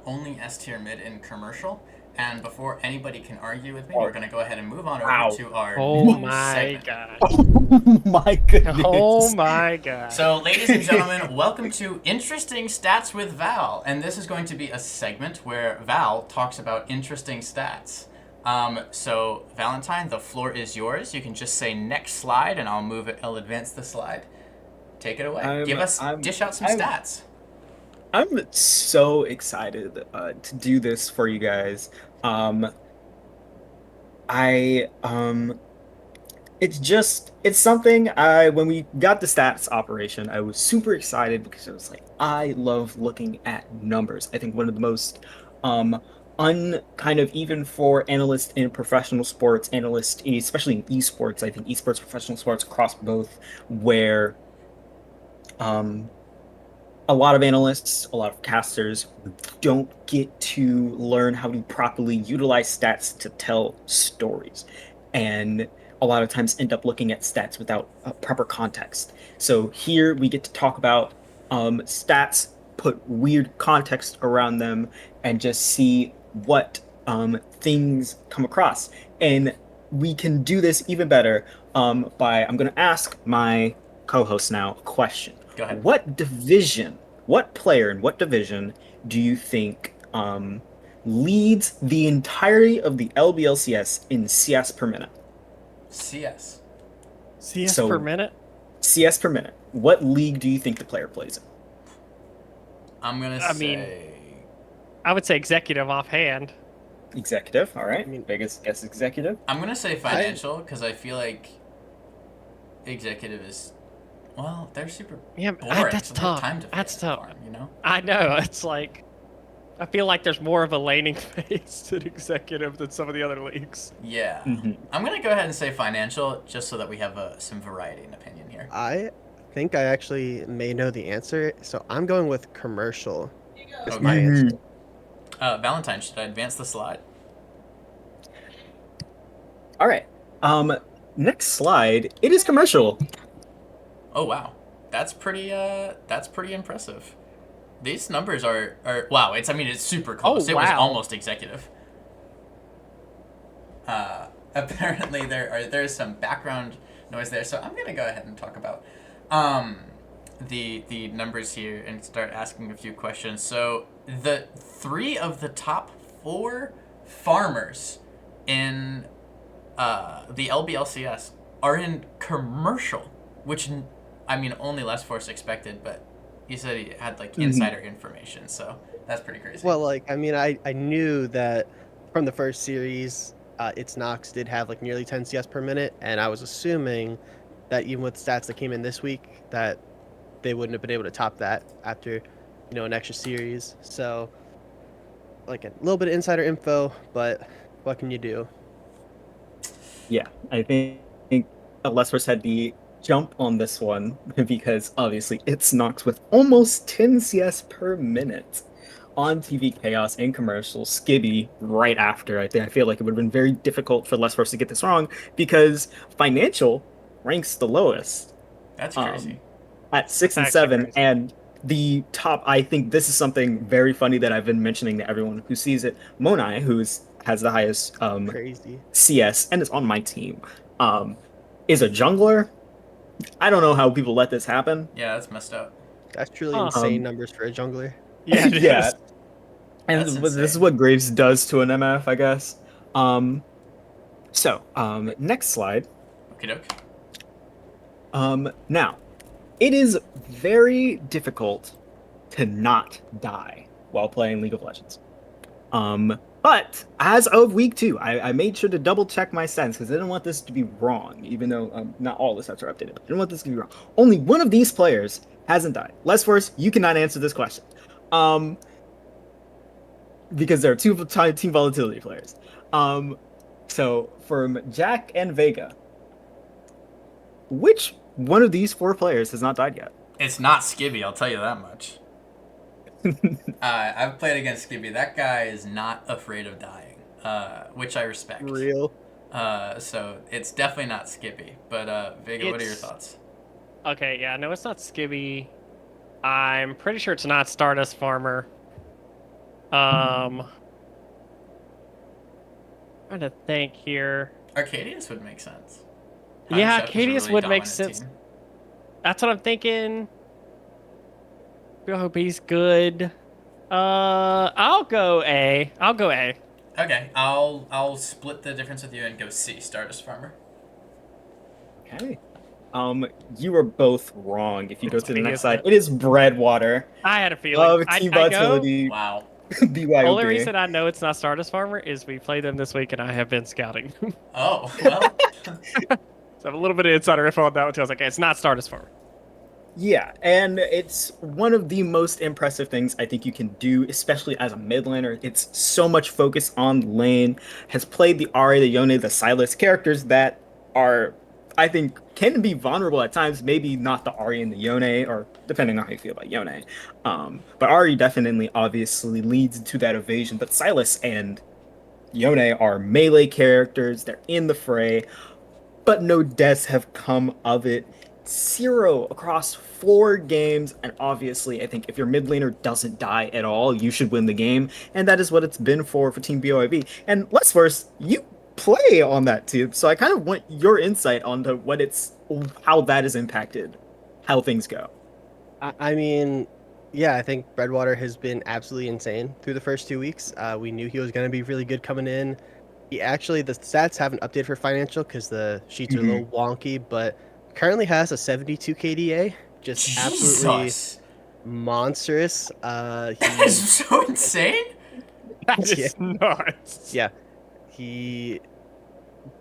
only S tier mid in commercial, And before anybody can argue with me, Oh. we're going to go ahead and move on Wow. over to our Oh new my segment. gosh. Oh my goodness. Oh my gosh. So, ladies and gentlemen, welcome to Interesting Stats with Val. And this is going to be a segment where Val talks about interesting stats. So, Valentine, the floor is yours. You can just say next slide, and I'll advance the slide. Take it away. Dish out some stats. I'm so excited to do this for you guys. It's something when we got the stats operation, I was super excited because it was like, I love looking at numbers. I think one of the most kind of, even for analysts in professional sports, analysts especially in esports, I think esports, professional sports across both, where um a lot of analysts, a lot of casters don't get to learn how to properly utilize stats to tell stories. And a lot of times end up looking at stats without proper context. So here we get to talk about stats, put weird context around them, and just see what things come across. And we can do this even better I'm going to ask my co-host now a question. Go ahead. What player in what division do you think leads the entirety of the LBLCS in CS per minute? CS. CS So- per minute? CS per minute. What league do you think the player plays in? I'm going to I say... mean- I would say executive offhand. Executive, all right. I mean- Biggest guess executive. I'm going to say financial because I feel like executive is... Well, they're super Yeah, boring. that's so they have tough. time to That's play tough. farm, you know? I know. It's like, I feel like there's more of a laning phase in executive than some of the other leagues. Yeah. Mhm. I'm going to go ahead and say financial just so that we have some variety in opinion here. I think I actually may know the answer, so I'm going with commercial. Is Okay. my answer. Valentine, should I advance the slide? All right. Next slide. It is commercial. Oh, wow. That's pretty impressive. These numbers are wow, it's super close. Oh, It was wow. almost executive. Apparently there's some background noise there, so I'm gonna go ahead and talk about the numbers here and start asking a few questions. So the 3 of the top 4 farmers in the LBLCS are in commercial, which only less force expected, but he said he had like insider information, so that's pretty crazy. Well, I knew that from the first series, its Nox did have like nearly 10 CS per minute, and I was assuming that even with stats that came in this week, that they wouldn't have been able to top that after, an extra series. So, like a little bit of insider info, but what can you do? Yeah, I think Lesforce had the jump on this one because obviously it's Nox with almost 10 CS per minute on TV Chaos and commercial. Skibby right after. I feel like it would have been very difficult for Lesforce to get this wrong because financial ranks the lowest That's crazy. at 6 and Actually 7, crazy. and the top. I think this is something very funny that I've been mentioning to everyone who sees it. Monai, has the highest Crazy. CS and is on my team, is a jungler. I don't know how people let this happen. Yeah, that's messed up. That's truly Huh. insane numbers for a jungler. Yeah, it Yeah. is. And That's this is insane. what Graves does to an MF, I guess. Next slide. Okie doke. Now, it is very difficult to not die while playing League of Legends. But as of week 2, I made sure to double check my stats because I didn't want this to be wrong, even though not all the stats are updated. But I didn't want this to be wrong. Only one of these players hasn't died. Lesforce, you cannot answer this question. Because there are 2 team volatility players. So from Jack and Vega, which one of these 4 players has not died yet? It's not Skibby, I'll tell you that much. I've played against Skibby. That guy is not afraid of dying, which I respect. Real. So it's definitely not Skibby. But Vega, what are your It's- thoughts? Okay, yeah, no, it's not Skibby. I'm pretty sure it's not Stardust Farmer. trying to think here. Arcadius would make sense. Yeah, Chef is a Arcadius really would make dominant sense. team. That's what I'm thinking. BYOB's good. I'll go A. I'll go A. Okay, I'll split the difference with you and go C, Stardust Farmer. Okay. You are both wrong. If you go It's to the B, next isn't slide, it? it is Breadwater I had a feeling. of Team I know. Vitality Wow. Only BYOB. reason I know it's not Stardust Farmer is we played them this week and I have been scouting. Oh, well. So I have a little bit of insider info on that one too. I was like, it's not Stardust Farmer. Yeah, and it's one of the most impressive things I think you can do, especially as a mid laner. It's so much focus on lane, has played the Ahri, the Yone, the Sylas characters that are, I think, can be vulnerable at times. Maybe not the Ahri and the Yone, or depending on how you feel about Yone. But Ahri definitely obviously leads to that evasion. But Sylas and Yone are melee characters, they're in the fray, but no deaths have come of it. 0 across 4 games, and obviously, I think if your mid laner doesn't die at all, you should win the game, and that is what it's been for Team BOIB. And let's first, you play on that team, so I kind of want your insight onto how that has impacted how things go. I mean, yeah, I think Breadwater has been absolutely insane through the first 2 weeks. We knew he was going to be really good coming in. He actually, the stats haven't updated for financial because the sheets are a little wonky, but currently has a 72 KDA, just absolutely Jesus. monstrous. That is so insane. That Yeah. is nuts. Yeah, he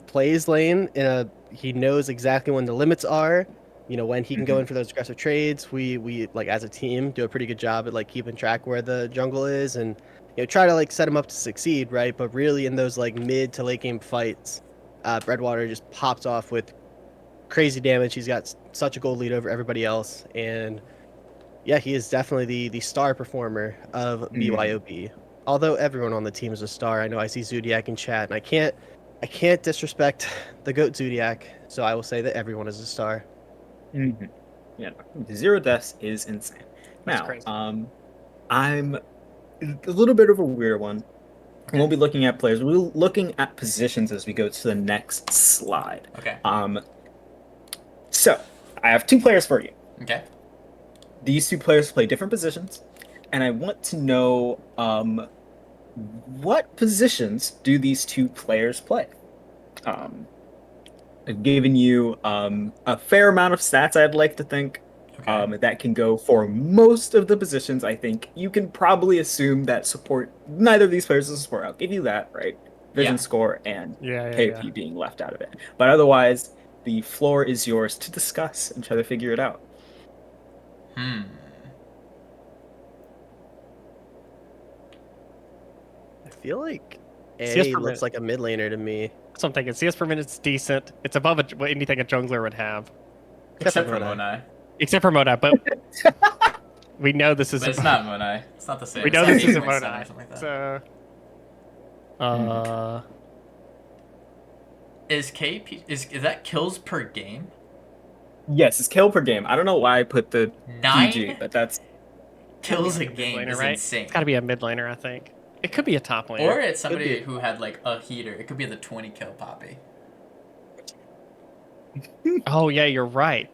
plays lane in a. He knows exactly when the limits are. You know, when he can go in for those aggressive trades. We like as a team do a pretty good job at like keeping track where the jungle is and try to like set him up to succeed, right? But really in those like mid to late game fights, Breadwater just pops off with crazy damage. He's got such a gold lead over everybody else, and yeah, he is definitely the star performer of BYOB. Although everyone on the team is a star. I know I see Zodiac in chat, and I can't disrespect the GOAT Zodiac, so I will say that everyone is a star. Yeah, 0 deaths is insane. That's Now, crazy. I'm a little bit of a weird one. We won't be looking at players. We're looking at positions as we go to the next slide. Okay. So I have 2 players for you. Okay. These 2 players play different positions, and I want to know what positions do these 2 players play? I've given you a fair amount of stats, I'd like to think. Okay. That can go for most of the positions. I think you can probably assume that support, neither of these players is support. I'll give you that, right? Vision Yeah. score and Yeah, KP being left out of it. But otherwise, the floor is yours to discuss and try to figure it out. Hmm. I feel like CS A per looks minute. like a mid laner to me. That's what I'm thinking. CS per minute's decent. It's above what anything a jungler would have. Except for Monai. Monai. Except for Moda, but we know this is But it's not Monai. It's not the same. we It's know like this isn't 8.7 or Moda. something like that. So Is KP is that kills per game? Yes, it's kill per game. I don't know why I put the 9 PG, but that's kills a mid game laner, is right? insane. It's got to be a mid laner, I think. It could be a top laner. Or it's somebody be. who had like a heater. It could be the 20 kill Poppy. Oh yeah, you're right.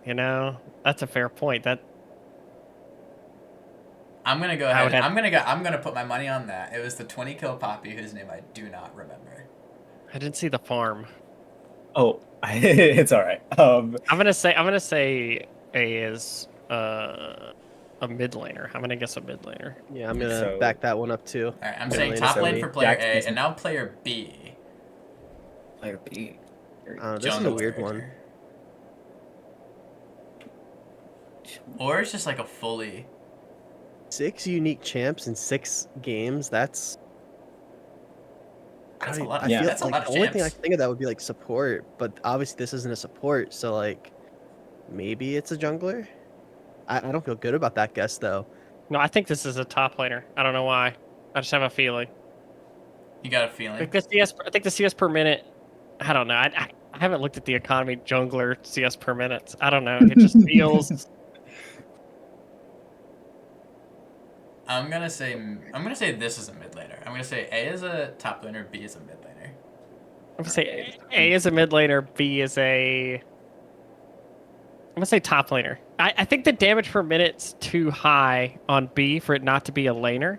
That's a fair point. That I'm gonna go I ahead. would have- I'm gonna put my money on that. It was the 20 kill Poppy whose name I do not remember. I didn't see the farm. it's all right. I'm gonna say A is a mid laner. I'm gonna guess a mid laner. Yeah, I'm gonna So- back that one up too. All right, I'm Mid saying lane, top so lane for player Jack's A, decent. and now player B. Player B. This is a jungle weird one. character. Or it's just like a fully. 6 unique champs in 6 games. That's That's a lot. I Yeah. feel That's a like lot of the only thing I champs. can think of that would be like support, but obviously this isn't a support, so like maybe it's a jungler. I don't feel good about that guess though. No, I think this is a top laner. I don't know why. I just have a feeling. You got a I feeling? think the CS per minute. I don't know. I haven't looked at the economy jungler CS per minute. I don't know. It just feels. I'm gonna say this is a mid laner. I'm gonna say A is a top laner, B is a mid laner. I'm gonna say A is a mid laner, B is a. I'm gonna say top laner. I think the damage per minute's too high on B for it not to be a laner.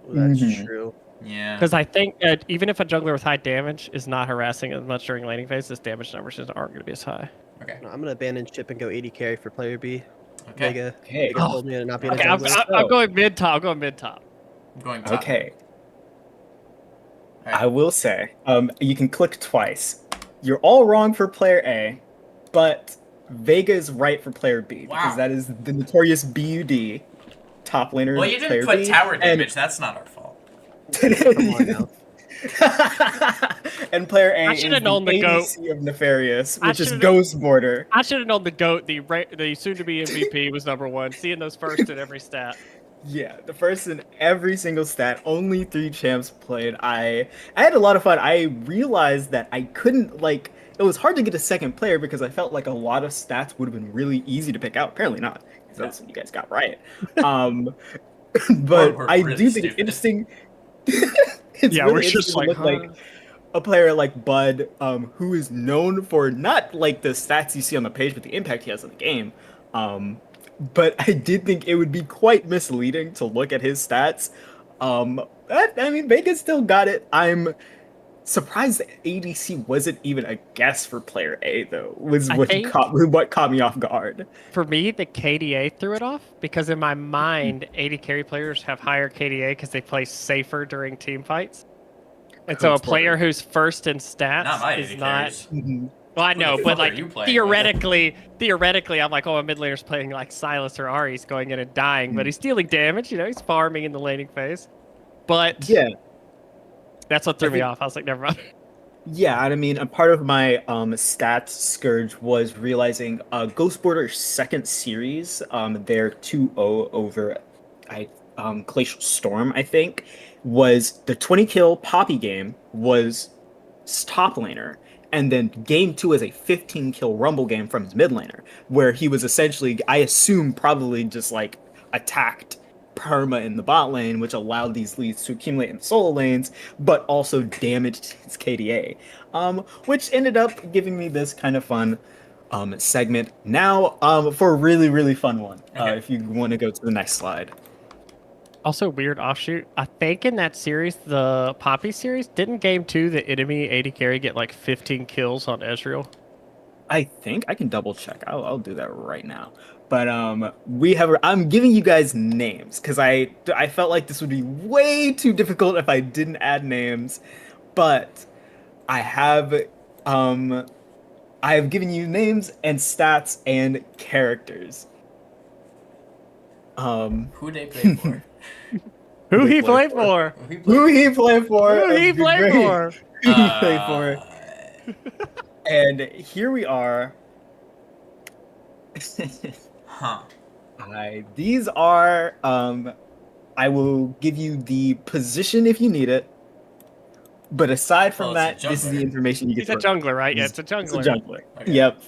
That's Mhm. true. Yeah. Because I think even if a jungler with high damage is not harassing as much during laning phase, his damage numbers just aren't going to be as high. Okay. No, I'm gonna abandon ship and go AD carry for player B. Okay. Vega. Okay. Vega Oh, told me to not being a Okay, jungler. I'm going mid top. I'm going mid top. I'm going top. Okay. All right. I will say, you can click twice. You're all wrong for player A, but Vega is right for player B Wow. because that is the notorious BUD, top laner Well, you didn't player put B. tower and- damage. That's not our fault. Come on now. and player A I is should the have known the GOAT. ADC of Nefarious, I which is should've- Ghost Border. I should have known the GOAT, the soon-to-be MVP, was number one. Seeing those first in every stat. Yeah, the first in every single stat. Only 3 champs played. I had a lot of fun. I realized that I couldn't like. It was hard to get a second player because I felt like a lot of stats would have been really easy to pick out. Apparently not, because that's what you guys got right. But Or I really do think it's stupid. interesting. It's Yeah, really we're just interesting to like, look like a player like Bud, who is known for not like the stats you see on the page, but the impact he has on the game. But I did think it would be quite misleading to look at his stats. I mean, Vegas still got it. I'm surprised that ADC wasn't even a guess for player A, though. Was I what think- what caught me off guard. For me, the KDA threw it off because in my mind, 80 carry players have higher KDA because they play safer during team fights. And so a Coach player Porter. who's first in stats Not my is AD not. carries. Well, I Who the know, fuck but are like you playing theoretically, I'm like, oh, a mid laner's playing like Silas or Ari, he's going in and dying, but he's dealing damage. You know, he's farming in the laning phase. But Yeah, that's what threw I me think- off. I was like, never mind. yeah. I mean, a part of my stats scourge was realizing Ghost Border's second series, their 2-0 over Glacial Storm, I think, was the 20 kill Poppy game was top laner. And then game 2 is a 15 kill Rumble game from his mid laner, where he was essentially, I assume, probably just like attacked perma in the bot lane, which allowed these leads to accumulate in the solo lanes, but also damaged his KDA, which ended up giving me this kind of fun segment. Now, for a really, really fun one, Okay. if you want to go to the next slide. Also, weird offshoot. I think in that series, the Poppy series, didn't game 2 the enemy 80 carry get like 15 kills on Ezreal? I think I can double check. I'll do that right now. But I'm giving you guys names because I felt like this would be way too difficult if I didn't add names. But I have given you names and stats and characters. Who they play for? Who They he play played for. for? Who he played for? Who he played for? Who he played for? And here we are. Huh. These are I will give you the position if you need it. But aside from Well, it's that, a this is the jungler. information you get. He's a to jungler, right? Yeah, it's a It's a jungler. jungler. Okay. Yep.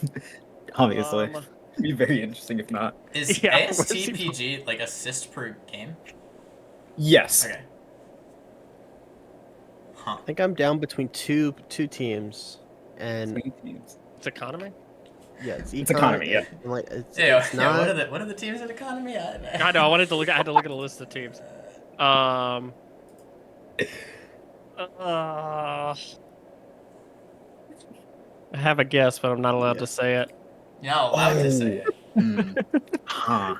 Obviously. Um, It'd be very interesting if not. Is Yeah, where's he ASTPG like assist per game? Yes. Okay. Huh. I think I'm down between two teams, and It's economy? yeah, it's economy, yeah. and, like, it's Yeah, not. yeah, what are the teams in economy? I know. I had to look at a list of teams. I have a guess, but I'm not allowed Yeah. to say it. You're not allowed to say it. Huh.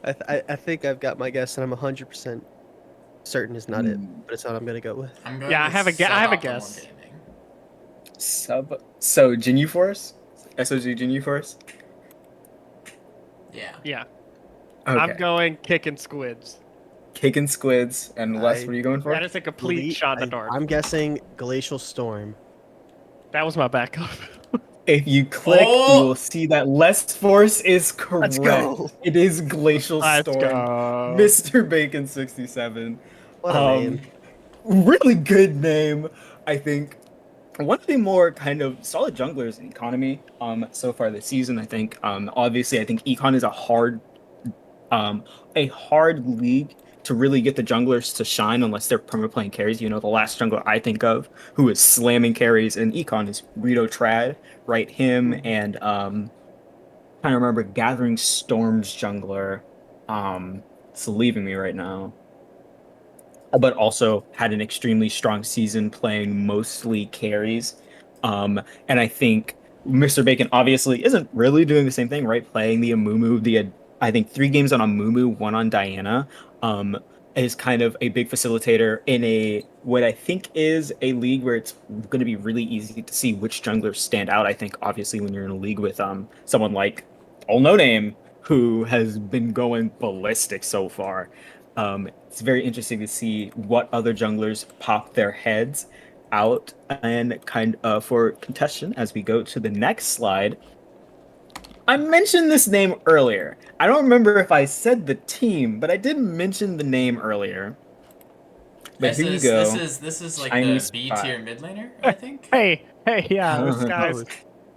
I think I've got my guess, and I'm 100% certain it's not it, Hmm. but it's what I'm gonna go with. I'm going Yeah, I with have a suboptimal guess. gaming. So Jinyu Force? SOG Jinyu Force? Yeah. Yeah. Okay. I'm going kicking squids. Kicking Squids and Les, I- what are you going for? That is a complete shot in the dark. I'm guessing Glacial Storm. That was my backup. If you click, Oh! you will see that Les Force is correct. Let's go. It is Glacial Let's Storm. go. Mr. Bacon 67. What a name. Really good name, I think. One of the more kind of solid junglers in economy so far this season, I think. Obviously, I think econ is a hard league to really get the junglers to shine unless they're perma playing carries. You know, the last jungler I think of who is slamming carries in Econ is Rito Trad, right? Him and trying to remember Gathering Storm's jungler. It's leaving me right now. But also had an extremely strong season playing mostly carries. And I think Mr. Bacon obviously isn't really doing the same thing, right? Playing the Amumu, I think 3 games on Amumu, 1 on Diana, is kind of a big facilitator in what I think is a league where it's going to be really easy to see which junglers stand out. I think obviously when you're in a league with someone like All No Name, who has been going ballistic so far. It's very interesting to see what other junglers pop their heads out and for contestation as we go to the next slide. I mentioned this name earlier. I don't remember if I said the team, but I did mention the name earlier. But here you go. This is like Chinese the B spy. tier mid laner, I think. Hey, yeah, this guy's.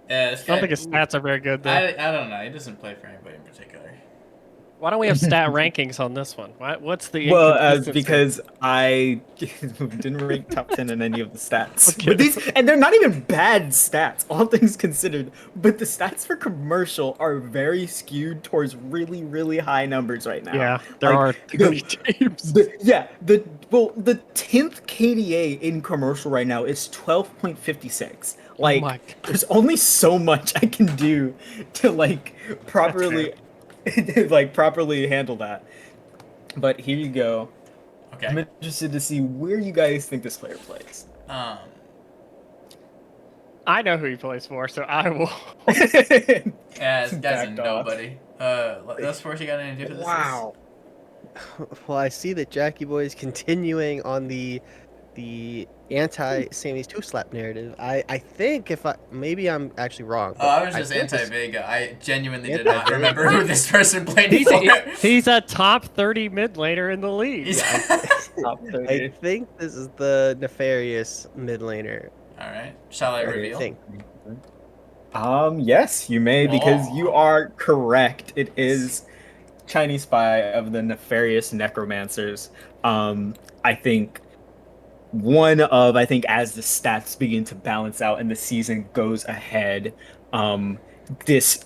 Yeah, this I don't guy, think his stats are very good though. I don't know. He doesn't play for anybody in particular. Why don't we have stat rankings on this one? What's the Well, inconsistency? because I didn't rank top 10 in any of the stats. Okay. But they're not even bad stats, all things considered. But the stats for commercial are very skewed towards really, really high numbers right now. Yeah, there are too many teams. The 10th KDA in commercial right now is 12.56. Like, my there's only so much I can do to properly properly handle that. But here you go. Okay. I'm interested to see where you guys think this player plays. I know who he plays for, so I will. Yeah, this guy's a Backed off. nobody. That's what you got any to do with this? Wow. Well, I see that Jackie Boy is continuing on the anti Sammy's two slap narrative. I think maybe I'm actually wrong. Oh, I was just think anti Vega. I genuinely did Anti-Vega. not remember who this person played He's for. he's a top 30 mid laner in the league. I think this is the nefarious mid laner. All right. Shall I I reveal? think. Yes, you may, because Aw. you are correct. It is Chinese Spy of the Nefarious Necromancers. I think as the stats begin to balance out and the season goes ahead, this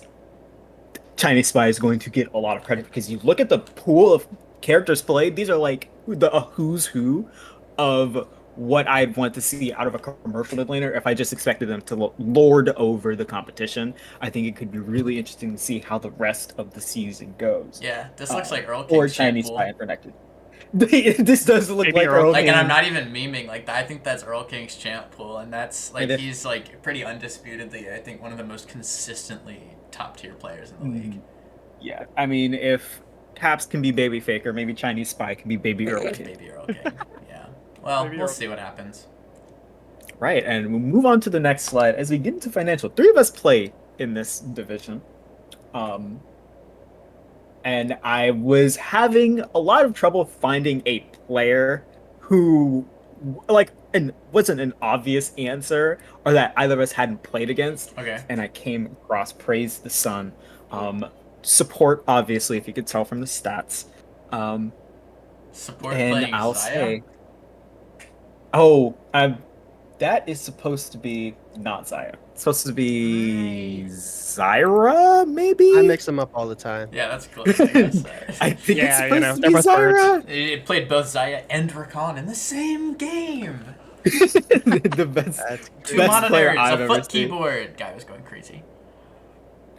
Chinese Spy is going to get a lot of credit, because you look at the pool of characters played, these are like a who's who of what I'd want to see out of a commercial mid laner if I just expected them to lord over the competition. I think it could be really interesting to see how the rest of the season goes. Yeah, this looks like Earl Or King's Chinese champ Spy pool. and Connected. This does look Maybe like Earl Earl Like, King. and I'm not even memeing. Like, I think that's Earl King's champ pool, and that's like And if- he's like pretty undisputedly, I think, one of the most consistently top tier players in the league. Yeah, I mean, if Caps can be Baby Faker, maybe Chinese Spy can be Baby Earl King. Baby Earl King. Yeah. Well, Maybe we'll Earl- see what happens. Right, and we'll move on to the next slide as we get into financial. 3 of us play in this division. And I was having a lot of trouble finding a player who wasn't an obvious answer, or that either of us hadn't played against. Okay. And I came across Praise the Sun. Support, obviously, if you could tell from the stats. Support And playing I'll Xayah? say, that is supposed to be not Xayah. It's supposed to be Zyra, maybe? I mix them up all the time. Yeah, that's close. I guess. I think Yeah, it's you supposed know, to they're be both birds. Zyra. It played both Xayah and Rakan in the same game. The best. That's Two Best player monitors, I've a ever foot seen. keyboard. Guy was going crazy.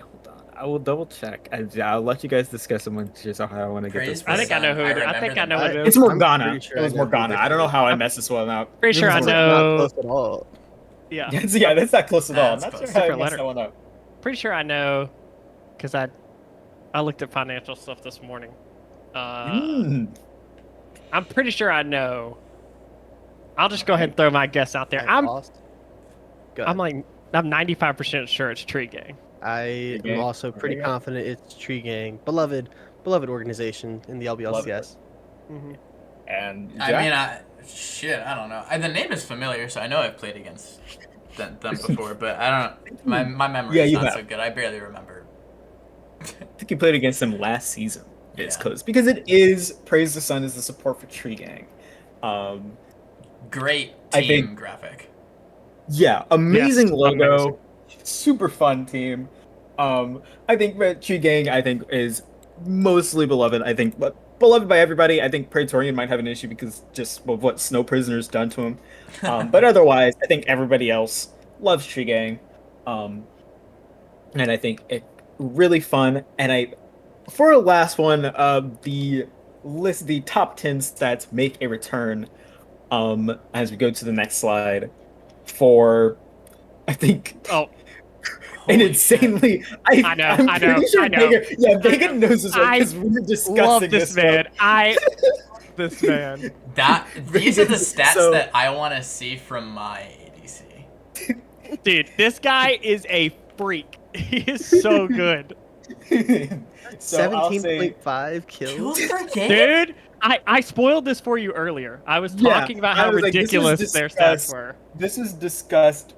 Hold on, I will double check. I'll let you guys discuss amongst yourself how I want to get Praise this. the I think I know who it is. I remember think I them. know who it It's is. Morgana. I'm pretty sure It was I know who Morgana. this I don't know is. how I messed this one up. Pretty sure I It's know. not close at all. Yeah, Yeah, that's not close at all. I'm That's not close. sure how I Different messed letter. that one up. pretty sure I know, because I looked at financial stuff this morning. I'm pretty sure I know. I'll just go ahead and throw my guess out there. I lost. Go I'm ahead. I'm 95% sure it's Tree Gang. I Gang. am also pretty Okay. confident it's Tree Gang, beloved organization in the LBLCS. And I Jack? mean, I don't know. The name is familiar, so I know I've played against them before, but I don't. My memory Yeah, is you not have. so good. I barely remember. I think you played against him last season. is Yeah. close because it is Praise the Sun is the support for Tree Gang. Um, Great I team think graphic. yeah, amazing Yes, logo, amazing. super fun team. I think that Tree Gang I think is mostly beloved. I think but beloved by everybody. I think Praetorian might have an issue because just of what Snow Prisoner's done to him. But otherwise, I think everybody else loves Tree Gang. Um, and I think it really fun. And I for a last one, the top 10 stats make a return. As we go to the next slide for I think Oh, and Holy shit. insanely, I know, I'm I know, pretty sure I know. Vega, yeah, I Vega know. knows this one I because we were love discussing this this man. one. I love this man. These are the stats So- that I want to see from my ADC. Dude, this guy is a freak. He is so good. So I'll say, 17.5 kills. Kills per game? Dude, I spoiled this for you earlier. I was yeah, talking about I how was like, ridiculous their stats were. This was discussed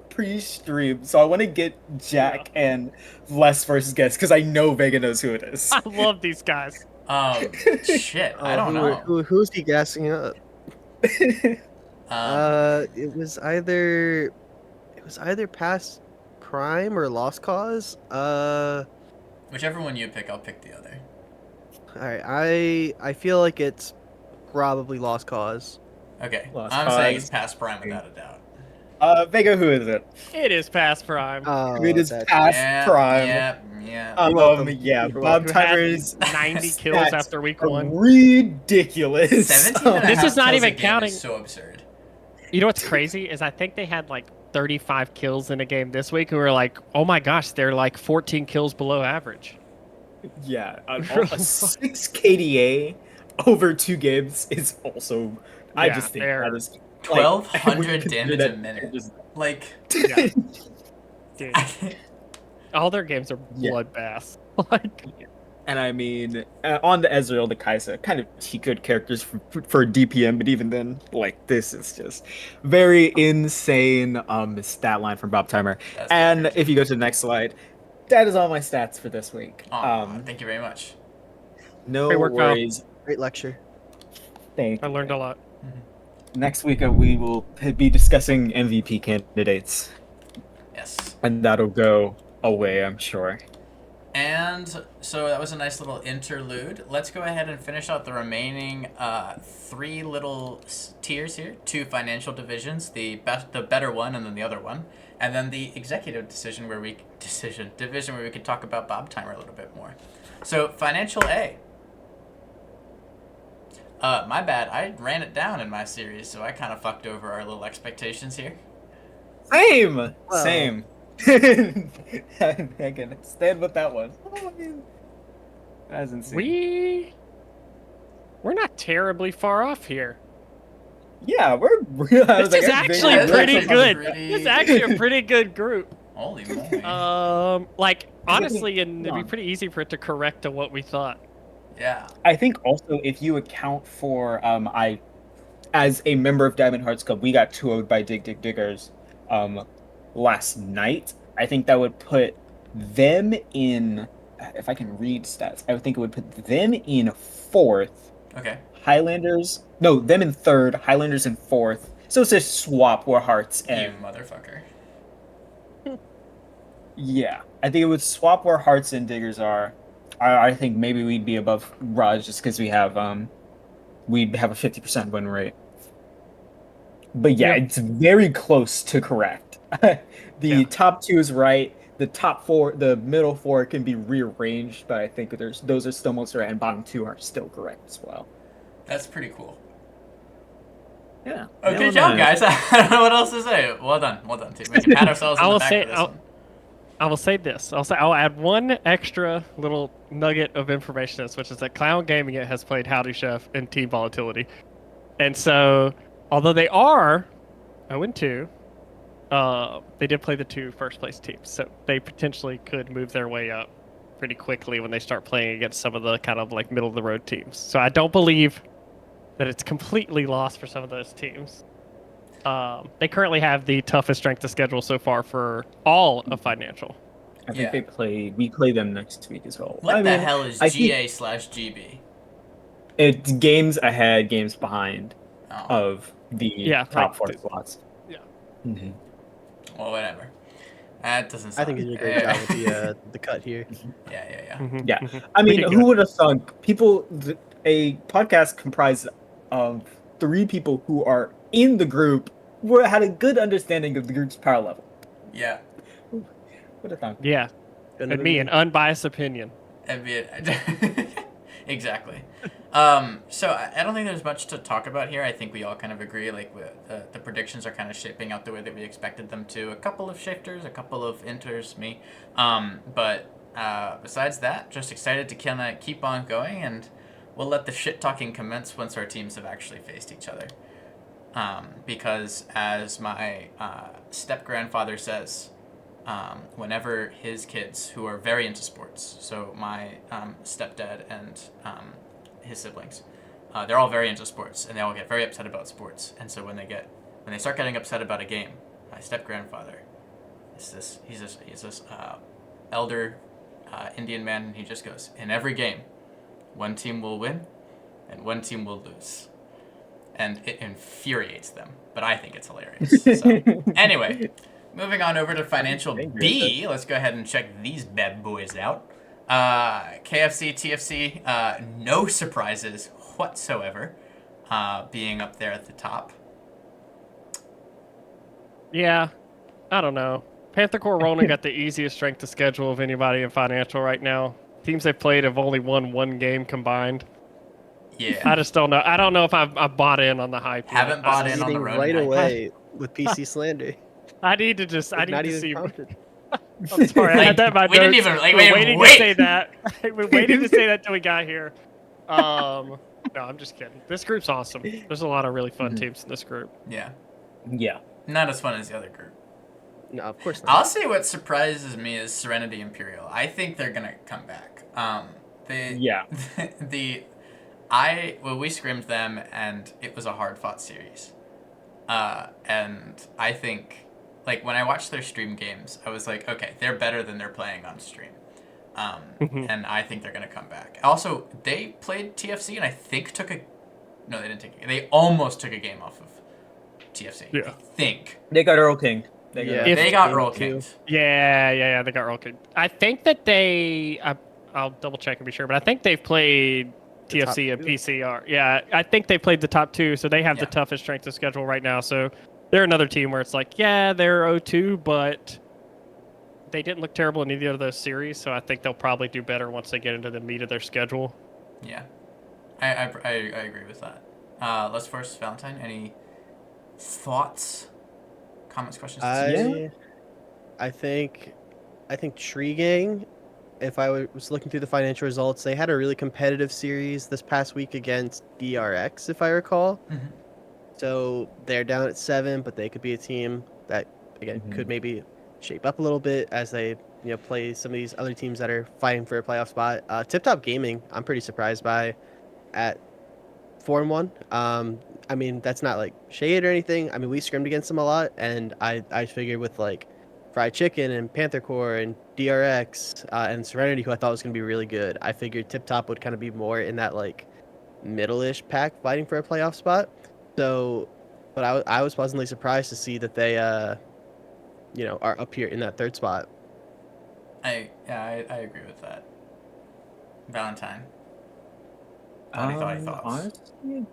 pre-stream, so I want to get Jack and Les versus guest because I know Vega knows who it is. I love these guys. Shit, I don't know. Who's he gassing up? It was either past Prime or Lost Cause. Whichever one you pick, I'll pick the other. All right, I feel like it's probably Lost Cause. Okay, Lost I'm saying Cause. it's past Prime without a doubt. Vega, who is it? It is past Prime. Oh, It is that's past Yeah, Prime. yeah. You're welcome. Yeah, You're Bob Who had Timer's 90 kills stats after week are 1. ridiculous. 17 and a This half is not kills a even game counting- is so absurd. You know what's crazy is I think they had like 35 kills in a game this week who were like, oh my gosh, they're like 14 kills below average. Yeah, a 6 KDA over 2 games is also. I Yeah, just think they're- that is 1,200 damage a minute. Like, Yeah. Dude, all their games are Yeah. bloodbaths. Like, And I mean, on the Ezreal, the Kai'Sa, kind of good characters for DPM, but even then, like this is just very insane stat line from Bob Timer. That's And perfect. if you go to the next slide, that is all my stats for this week. thank you very much. No Great work, Kyle. worries. Great lecture. Thank I you. learned a lot. Next week we will be discussing MVP candidates, Yes. and that'll go away, I'm sure. And so that was a nice little interlude. Let's go ahead and finish out the remaining 3 little tiers here. 2 financial divisions, the better one, and then the other one, and then the executive division where we could talk about Bob Timer a little bit more. So financial A. My bad. I ran it down in my series, so I kind of fucked over our little expectations here. Same. Well. Same. I can stand with that one. As insane. We're not terribly far off here. Yeah, we're real. This is actually Yeah, pretty that's good. pretty- This is actually a pretty good group. Holy moly. Like honestly, and it'd be Yeah. pretty easy for it to correct to what we thought. Yeah. I think also if you account for as a member of Diamond Hearts Club, we got 2-0'd by Diggers last night. I think that would put them in, if I can read stats, I would think it would put them in 4th. Okay. Highlanders, no, them in 3rd, Highlanders in 4th. So it's a swap where Hearts You and motherfucker. yeah, I think it would swap where Hearts and Diggers are. I think maybe we'd be above Raj just because we'd have a 50% win rate. But yeah, Yep. it's very close to correct. The top 2 is right. The top 4, the middle 4 can be rearranged, but I think those are still most right, and bottom 2 are still correct as well. That's pretty cool. Yeah. Oh, Nailed good job, it. guys. I don't know what else to say. Well done, team. We can pat ourselves I on the will back say- for this I'll- one. I will say this. I'll add one extra little nugget of information to this, which is that Clown Gaming It has played Howdy Chef and Team Volatility. And so, although they are 0-2, they did play the 2 first place teams. So they potentially could move their way up pretty quickly when they start playing against some of the kind of like middle of the road teams. So I don't believe that it's completely lost for some of those teams. They currently have the toughest strength of schedule so far for all of financial. I think Yeah. they play. We play them next week as well. What I the mean, hell is I think GA/GB? it's games ahead, games behind Oh, of the Yeah, top four slots. yeah. Hmm well, whatever. That doesn't I sound. think you did a great job with the cut here. Yeah. Yeah, Mhm. I We mean, did who good. would have thunk a podcast comprised of three people who are in the group had a good understanding of the group's power level? Yeah. Who would have thunk? Yeah, Couldn't have and been me, an unbiased opinion. NBA. Exactly. So I don't think there's much to talk about here. I think we all kind of agree. Like the predictions are kind of shaping out the way that we expected them to. A couple of shifters, a couple of enters, me. But besides that, just excited to kind of keep on going, and we'll let the shit talking commence once our teams have actually faced each other. Because as my step grandfather says, whenever his kids, who are very into sports, so my stepdad and his siblings, they're all very into sports, and they all get very upset about sports. And so when they start getting upset about a game, my step grandfather, he's this elder Indian man, and he just goes, in every game, one team will win, and one team will lose. And it infuriates them, but I think it's hilarious. So, anyway, moving on over to Financial B, let's go ahead and check these bad boys out. KFC, TFC, no surprises whatsoever, being up there at the top. Yeah, I don't know. Panther Core Ronin got the easiest strength of schedule of anybody in financial right now. Teams they've played have only won one game combined. Yeah. I just don't know. I don't know if I've bought in on the hype. yet. Haven't bought in on the Leading Ronin right hype. away with PC slander. I need to just. I Like, need not to even see. prompted. I'm sorry. I had that in my we didn't notes. even, like, We're we waiting wait. to say that. We waited to say that till we got here. No, I'm just kidding. This group's awesome. There's a lot of really fun teams in this group. Yeah. Yeah. Not as fun as the other group. No, of course I'll not. say what surprises me is Serenity Imperial. I think they're gonna come back. Yeah. We scrimmed them, and it was a hard fought series. And I think, like, when I watched their stream games, I was like, okay, they're better than they're playing on stream. And I think they're gonna come back. Also, they played TFC, and I think no, they didn't take it. They almost took a game off of TFC. Yeah. I think. They got Earl King. They got Yeah. Earl They got Game roll two. kicked. Yeah. They got roll kicked. I think that I'll double check and be sure, but I think they've played The top TFC and two. PCR. Yeah, I think they played the top two, so they have the Yeah. toughest strength of schedule right now. So they're another team where it's like, yeah, they're 0-2, but they didn't look terrible in either of those series. So I think they'll probably do better once they get into the meat of their schedule. Yeah, I agree with that. Let's first, Valentine. Any thoughts, comments, questions? I think Tree Gang, if I was looking through the financial results, they had a really competitive series this past week against DRX, if I recall. Mhm. So they're down at 7, but they could be a team that again could maybe shape up a little bit as they play some of these other teams that are fighting for a playoff spot. Tip Top Gaming, I'm pretty surprised by at 4-1. I mean, that's not like shade or anything. I mean, we scrimmed against them a lot, and I figured with like Fried Chicken and Panther Core and DRX and Serenity, who I thought was going to be really good, I figured Tip Top would kind of be more in that like middle-ish pack fighting for a playoff spot. So, but I was pleasantly surprised to see that they are up here in that third spot. I agree with that. Valentine. Thoughty thoughts. Honestly,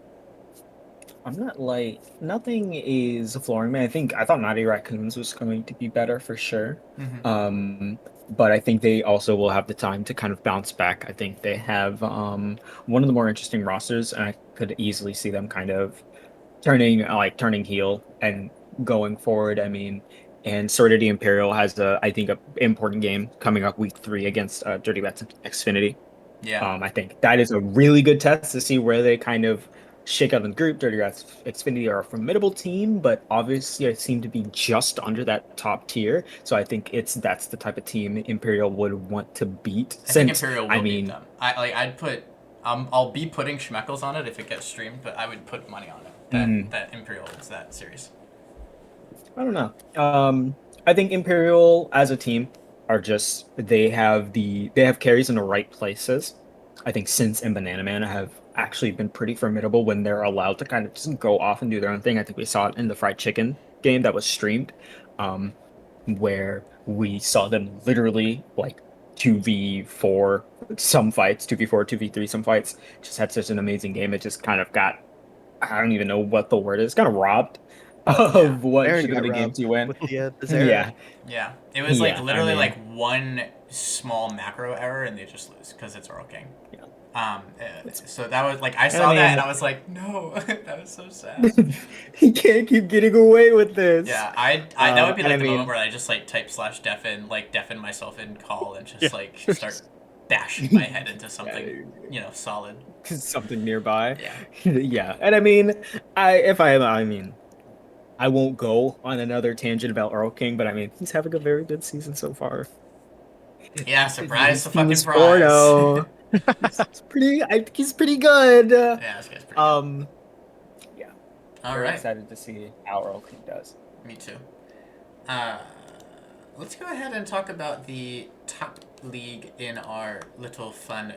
I'm not like nothing is flooring me. I thought Naughty Raccoons was going to be better for sure. Mhm. But I think they also will have the time to kind of bounce back. I think they have one of the more interesting rosters, and I could easily see them kind of turning heel and going forward. I mean, and Serenity Imperial has I think a important game coming up week 3 against Dirty Bets Xfinity. Yeah. I think that is a really good test to see where they kind of shake out in the group. Dirty Rats Xfinity are a formidable team, but obviously I seem to be just under that top tier. So I think that's the type of team Imperial would want to beat. I think Imperial will beat them. I'll be putting schmeckles on it if it gets streamed, but I would put money on it that Imperial wins that series. I don't know. I think Imperial as a team are just they have carries in the right places. I think Since and Banana Man have actually been pretty formidable when they're allowed to kind of just go off and do their own thing. I think we saw it in the fried chicken game that was streamed, um, where we saw them literally like 2v4 some fights, 2v4, 2v3 some fights. Just had such an amazing game. It just kind of got, I don't even know what the word is, kind of robbed Yeah. of what Baron should have got been a game robbed to win. with the Zera. Yeah, Yeah, it was like yeah. I literally mean, like one small macro error and they just lose because it's Earl King. yeah. So that was like I saw that mean, and I was like, no, that was so sad. he can't keep getting away with this. Yeah, I that would be And like I the mean, moment where I just like type /deafen, like deafen myself in call and just Yeah. like start bashing my head into something, solid. something nearby. Yeah. Yeah, and I mean, I mean, I won't go on another tangent about Earl King, but I mean, he's having a very good season so far. Yeah, surprise His the team fucking is prize. 4-0. It's pretty. I think he's pretty good. Yeah, this guy's pretty good. Yeah, All very right, excited to see how Earl King does. me too. Uh, let's go ahead and talk about the top league in our little fun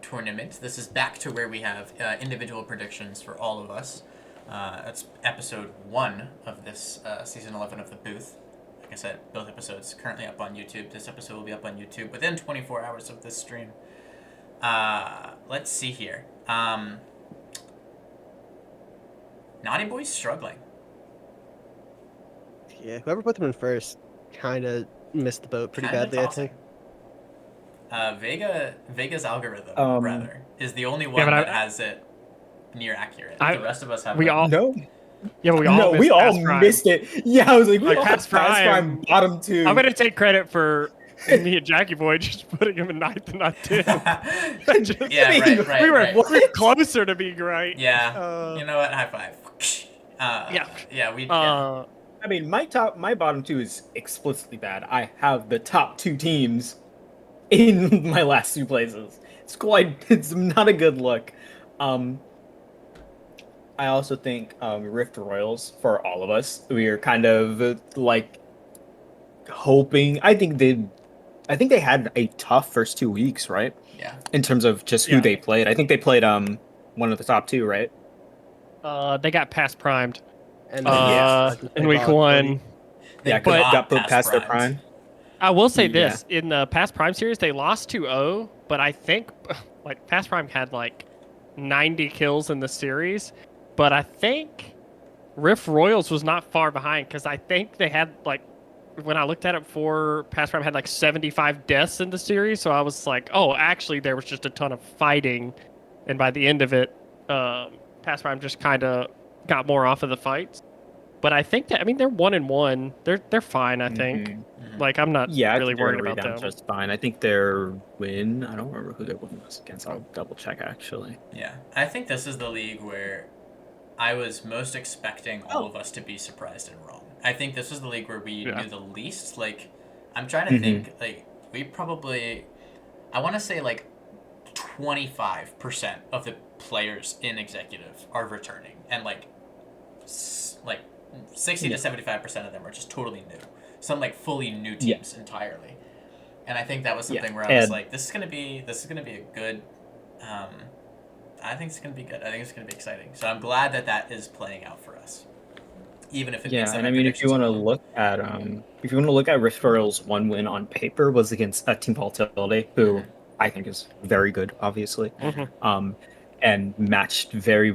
tournament. This is back to where we have individual predictions for all of us. That's episode 1 of this season 11 of the booth. Like I said, both episodes currently up on YouTube. This episode will be up on YouTube within 24 hours of this stream. Let's see here. Naughty Boy's struggling. Yeah, whoever put them in first kind of missed the boat pretty Kinda badly, I tossing. think. Vega's algorithm, Um, rather, is the only one but that has it near accurate. The rest of us have we all No, yeah, but we all no, missed we all Past Prime. missed it. Yeah, I was like, we Like, all Past have Past Prime- Prime bottom 2. I'm gonna take credit for me and Jackie Boy just putting him in 9th and not 10th. Just- Yeah, I right, mean, right, we were right. What? we were closer to being right. Yeah, Uh, you know what? High five. Yeah. Yeah, we. I mean, my bottom 2 is explicitly bad. I have the top 2 teams in my last 2 places. It's not a good look. I also think Rift Royals for all of us. We are kind of like hoping. I think they had a tough first 2 weeks, right? Yeah. In terms of just who Yeah. they played. I think they played one of the top 2, right? they got past primed And Yeah. in week 1. Yeah, They got put past their primed. prime. I will say Yeah. this: in the past Prime series, they lost 2-0, but I think like past Prime had like 90 kills in the series, but I think Rift Royals was not far behind because I think they had like when I looked at it before, past Prime had like 75 deaths in the series, so I was like, oh, actually there was just a ton of fighting, and by the end of it, past Prime just kind of got more off of the fights. But I think that they're 1-1. They're fine. I think. Mhm. Like I'm not Yeah, I really think they're worried gonna about rebound them. just fine. I think their win. I don't remember who their win was against. I'll double check actually. Yeah, I think this is the league where I was most expecting all of us to be surprised and wrong. I think this was the league where we Yeah. knew the least. Like, I'm trying to Mhm. think. Like, we probably, I want to say like 25% of the players in executive are returning, and like 60 Yeah. to 75% of them are just totally new. Some like fully new teams entirely. And I think that was something where I was and- like, this is gonna be a good. I think it's gonna be good. I think it's gonna be exciting. So I'm glad that is playing out for us, even if it makes Yeah, some and I mean, if you want to look at Rift Royals' 1 win on paper was against Team Volatility, who Mhm. I think is very good, obviously. Mhm. And matched very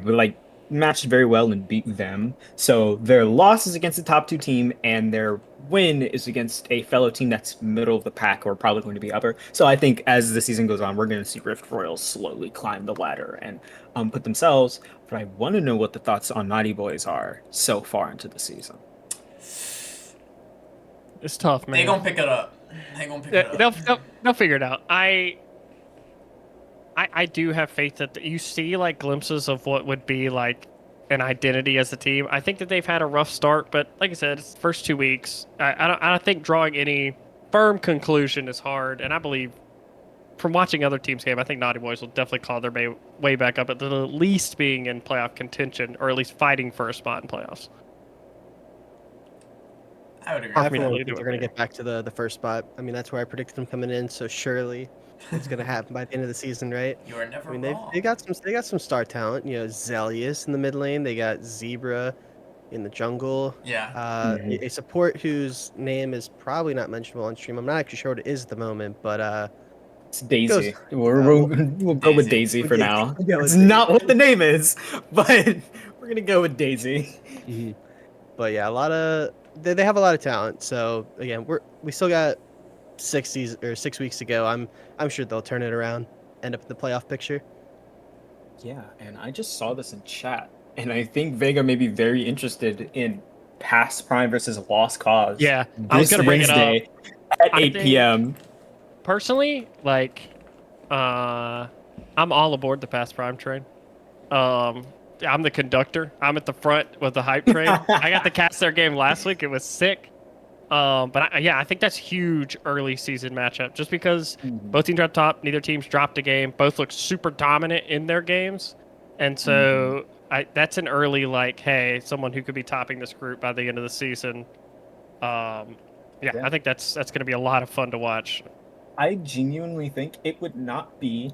well and beat them. So their loss is against the top 2 team, and their win is against a fellow team that's middle of the pack or probably going to be upper. So I think as the season goes on, we're going to see Rift Royals slowly climb the ladder and put themselves. But I want to know what the thoughts on Naughty Boys are so far into the season. It's tough, man. They gonna pick it up. They'll figure it out. I do have faith that you see like glimpses of what would be like an identity as a team. I think that they've had a rough start, but like I said, it's the first 2 weeks. I don't think drawing any firm conclusion is hard, and I believe from watching other teams' game, I think Naughty Boys will definitely claw their way back up at the least being in playoff contention, or at least fighting for a spot in playoffs. I would agree. Hard I for me for to one leave think it they're going to there. get back to the first spot. I mean, that's where I predicted them coming in. So surely it's going to happen by the end of the season, right? You are never I mean, wrong. they got some star talent. You know, Zelius in the mid lane. They got Zebra in the jungle. Yeah. A support whose name is probably not mentionable on stream. I'm not actually sure what it is at the moment, but It's Daisy. goes. We'll go with Daisy. Daisy for now. We'll go with It's Daisy. not what the name is, but we're gonna go with Daisy. Mhm. But yeah, a lot of they have a lot of talent. So again, we still got 6 weeks to go. I'm sure they'll turn it around, end up in the playoff picture. Yeah, and I just saw this in chat, and I think Vega may be very interested in Past Prime versus Lost Cause. Yeah, I was this gonna bring it up. Wednesday at I 8 think- p.m. Personally, like, I'm all aboard the past prime train. I'm the conductor. I'm at the front with the hype train. I got to cast their game last week. It was sick. I think that's huge early season matchup. Just because both teams are up top, neither team's dropped a game. Both look super dominant in their games, and so that's an early like, hey, someone who could be topping this group by the end of the season. Yeah, I think that's going to be a lot of fun to watch. I genuinely think it would not be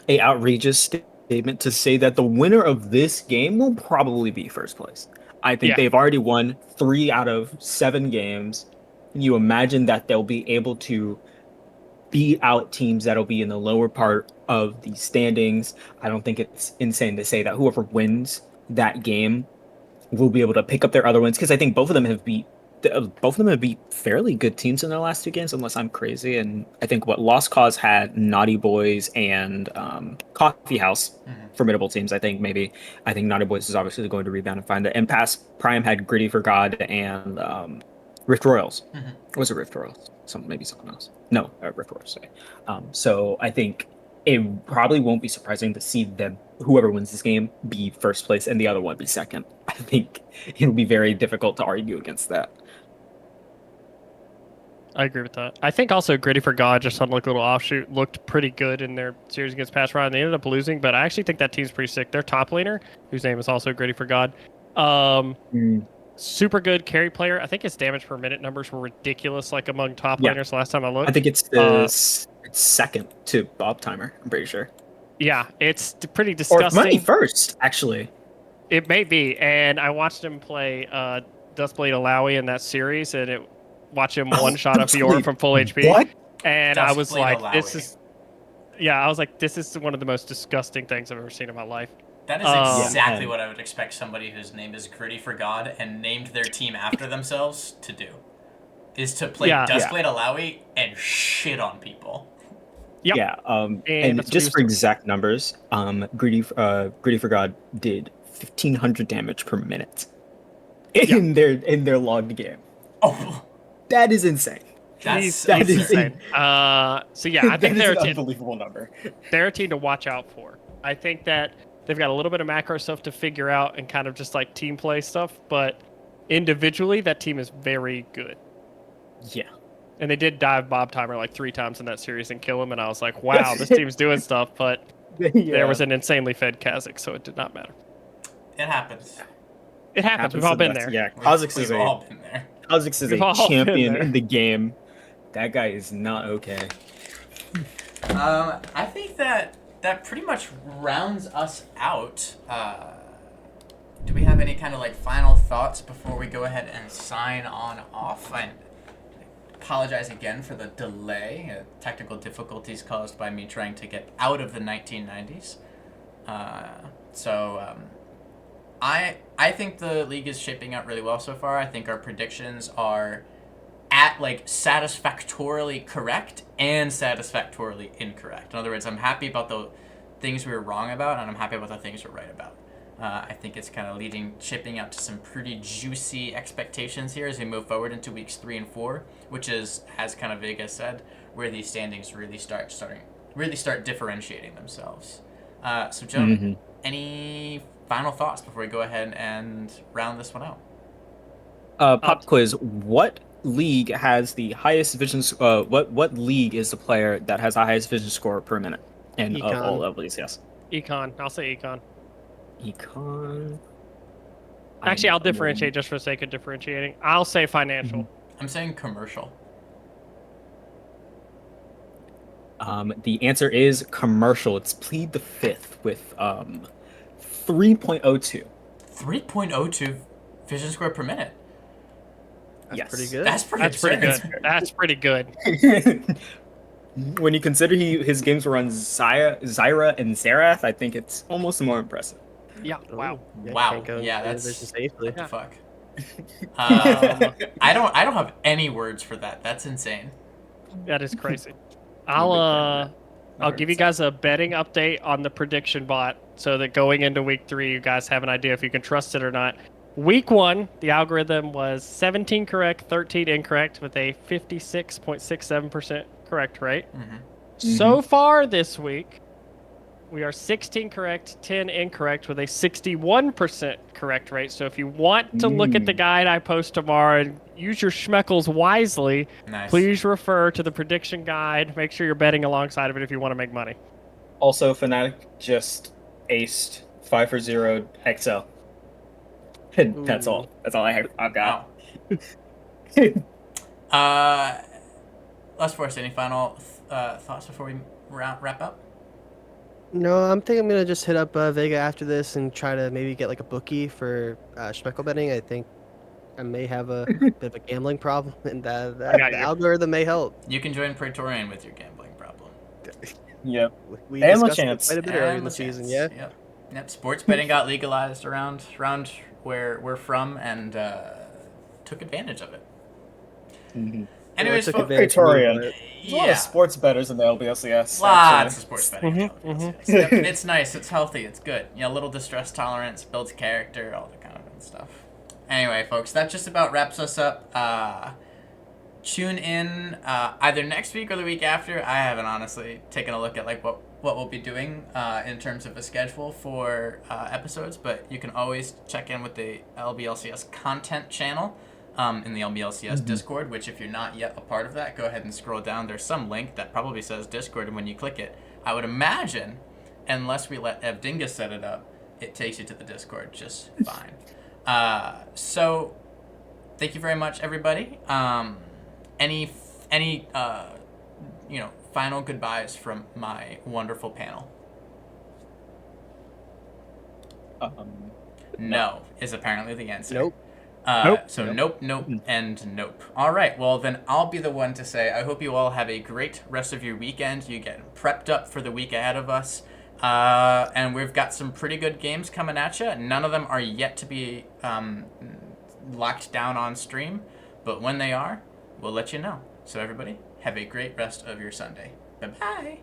a outrageous statement to say that the winner of this game will probably be first place. I think Yeah. they've already won 3 out of 7 games. You imagine that they'll be able to beat out teams that'll be in the lower part of the standings. I don't think it's insane to say that whoever wins that game will be able to pick up their other wins, because I think both of them have beat fairly good teams in their last 2 games, unless I'm crazy. And I think what Lost Cause had Naughty Boys and Coffee House, formidable teams. I think Naughty Boys is obviously going to rebound and find it. And Past Prime had Gritty for God and Rift Royals. Or was it Rift Royals? Maybe something else. No, Rift Royals. Sorry. So I think it probably won't be surprising to see them, whoever wins this game, be first place and the other one be second. I think it'll be very difficult to argue against that. I agree with that. I think also Gritty for God, just on like a little offshoot, looked pretty good in their series against Past Prime. They ended up losing, but I actually think that team's pretty sick. Their top laner, whose name is also Gritty for God, super good carry player. I think his damage per minute numbers were ridiculous, like among top laners last time I looked. I think it's second to Bob Timer, I'm pretty sure. Yeah, it's pretty disgusting. Or it might be first, actually. It may be, and I watched him play Duskblade Alawi in that series, and watch him one shot of Fiora from full HP. What? And I was like, Alawi. this is one of the most disgusting things I've ever seen in my life. That is exactly what I would expect somebody whose name is Gritty for God and named their team after themselves to do. Is to play Duskblade Alawi and shit on people. Yep. Yeah, and just for exact numbers, Gritty for God did 1,500 damage per minute in their logged game. Oh, that is insane. That is insane. I think they're an unbelievable number. They're a team to watch out for. I think that they've got a little bit of macro stuff to figure out and kind of just like team play stuff, but individually, that team is very good. Yeah. And they did dive Bob Timer like 3 times in that series and kill him, and I was like, wow, this team's doing stuff, but there was an insanely fed Kha'Zix, so it did not matter. It happens. It happens. We've all been there. Yeah, Kha'Zix is a champion in the game. That guy is not okay. I think that pretty much rounds us out. Do we have any kind of like final thoughts before we go ahead and sign on off? I apologize again for the delay. Technical difficulties caused by me trying to get out of the 1990s. I think the league is shaping up really well so far. I think our predictions are at like satisfactorily correct and satisfactorily incorrect. In other words, I'm happy about the things we were wrong about, and I'm happy about the things we're right about. I think it's kind of shipping out to some pretty juicy expectations here as we move forward into weeks 3 and 4, which is, as kind of Vega said, where these standings really start differentiating themselves. So, Joe, any final thoughts before we go ahead and round this one out? Pop quiz: what league has the highest vision? What league is the player that has the highest vision score per minute? And all of these, yes. Econ. I'll say Econ. Econ. Actually, I'll annoying. differentiate just for the sake of differentiating. I'll say financial. I'm saying commercial. The answer is commercial. It's plead the fifth with 3.02. 3.02 vision square per minute. That's Yes. pretty good. That's pretty That's pretty absurd. good. That's pretty good. When you consider his games were on Zyra and Xerath, I think it's almost more impressive. Yeah. Wow. Ooh, yeah, Wow. can't go Yeah, into that's vision safely. what the Yeah. fuck. Um, I don't have any words for that. That's insane. That is crazy. I'm a big fan I'll of I'll give you guys a betting update on the prediction bot so that going into week 3 you guys have an idea if you can trust it or not. Week 1, the algorithm was 17 correct, 13 incorrect with a 56.67% correct rate. Mm-hmm. So far this week, we are 16 correct, 10 incorrect with a 61% correct rate. So if you want to look at the guide I post tomorrow and use your schmeckles wisely, Nice. please refer to the prediction guide. Make sure you're betting alongside of it if you want to make money. Also, Fnatic just aced 5 for 0 XL. That's all. That's all I've got. Wow. Last Force, any final thoughts before we wrap up? No, I'm thinking I'm gonna just hit up Vega after this and try to maybe get like a bookie for Schmeckel betting. I think I may have a bit of a gambling problem, and got the you. algorithm may help. You can join Praetorian with your gambling problem. Yep. We And discussed it Lachance. quite a bit early in And the the season, chance. yeah. Yep. Sports betting got legalized around where we're from and took advantage of it. Mm-hmm. Anyways, took fo- advantage of me, Praetorian. but- There's a lot yeah, of sports bettors in the LBLCS. lots of sports betting. Mhm, Yep, it's nice. It's healthy. It's good. You know, little distress tolerance builds character, all that kind of good stuff. Anyway, folks, that just about wraps us up. Tune in either next week or the week after. I haven't honestly taken a look at like what we'll be doing in terms of a schedule for episodes, but you can always check in with the LBLCS content channel in the LBLCS Discord, which if you're not yet a part of that, go ahead and scroll down. There's some link that probably says Discord, and when you click it, I would imagine, unless we let Evdinga set it up, it takes you to the Discord just fine. So thank you very much, everybody. Any final goodbyes from my wonderful panel? No is apparently the answer. Nope. So nope, and nope. All right, well then I'll be the one to say I hope you all have a great rest of your weekend. You get prepped up for the week ahead of us. And we've got some pretty good games coming at you. None of them are yet to be locked down on stream, but when they are, we'll let you know. So everybody, have a great rest of your Sunday. Bye-bye.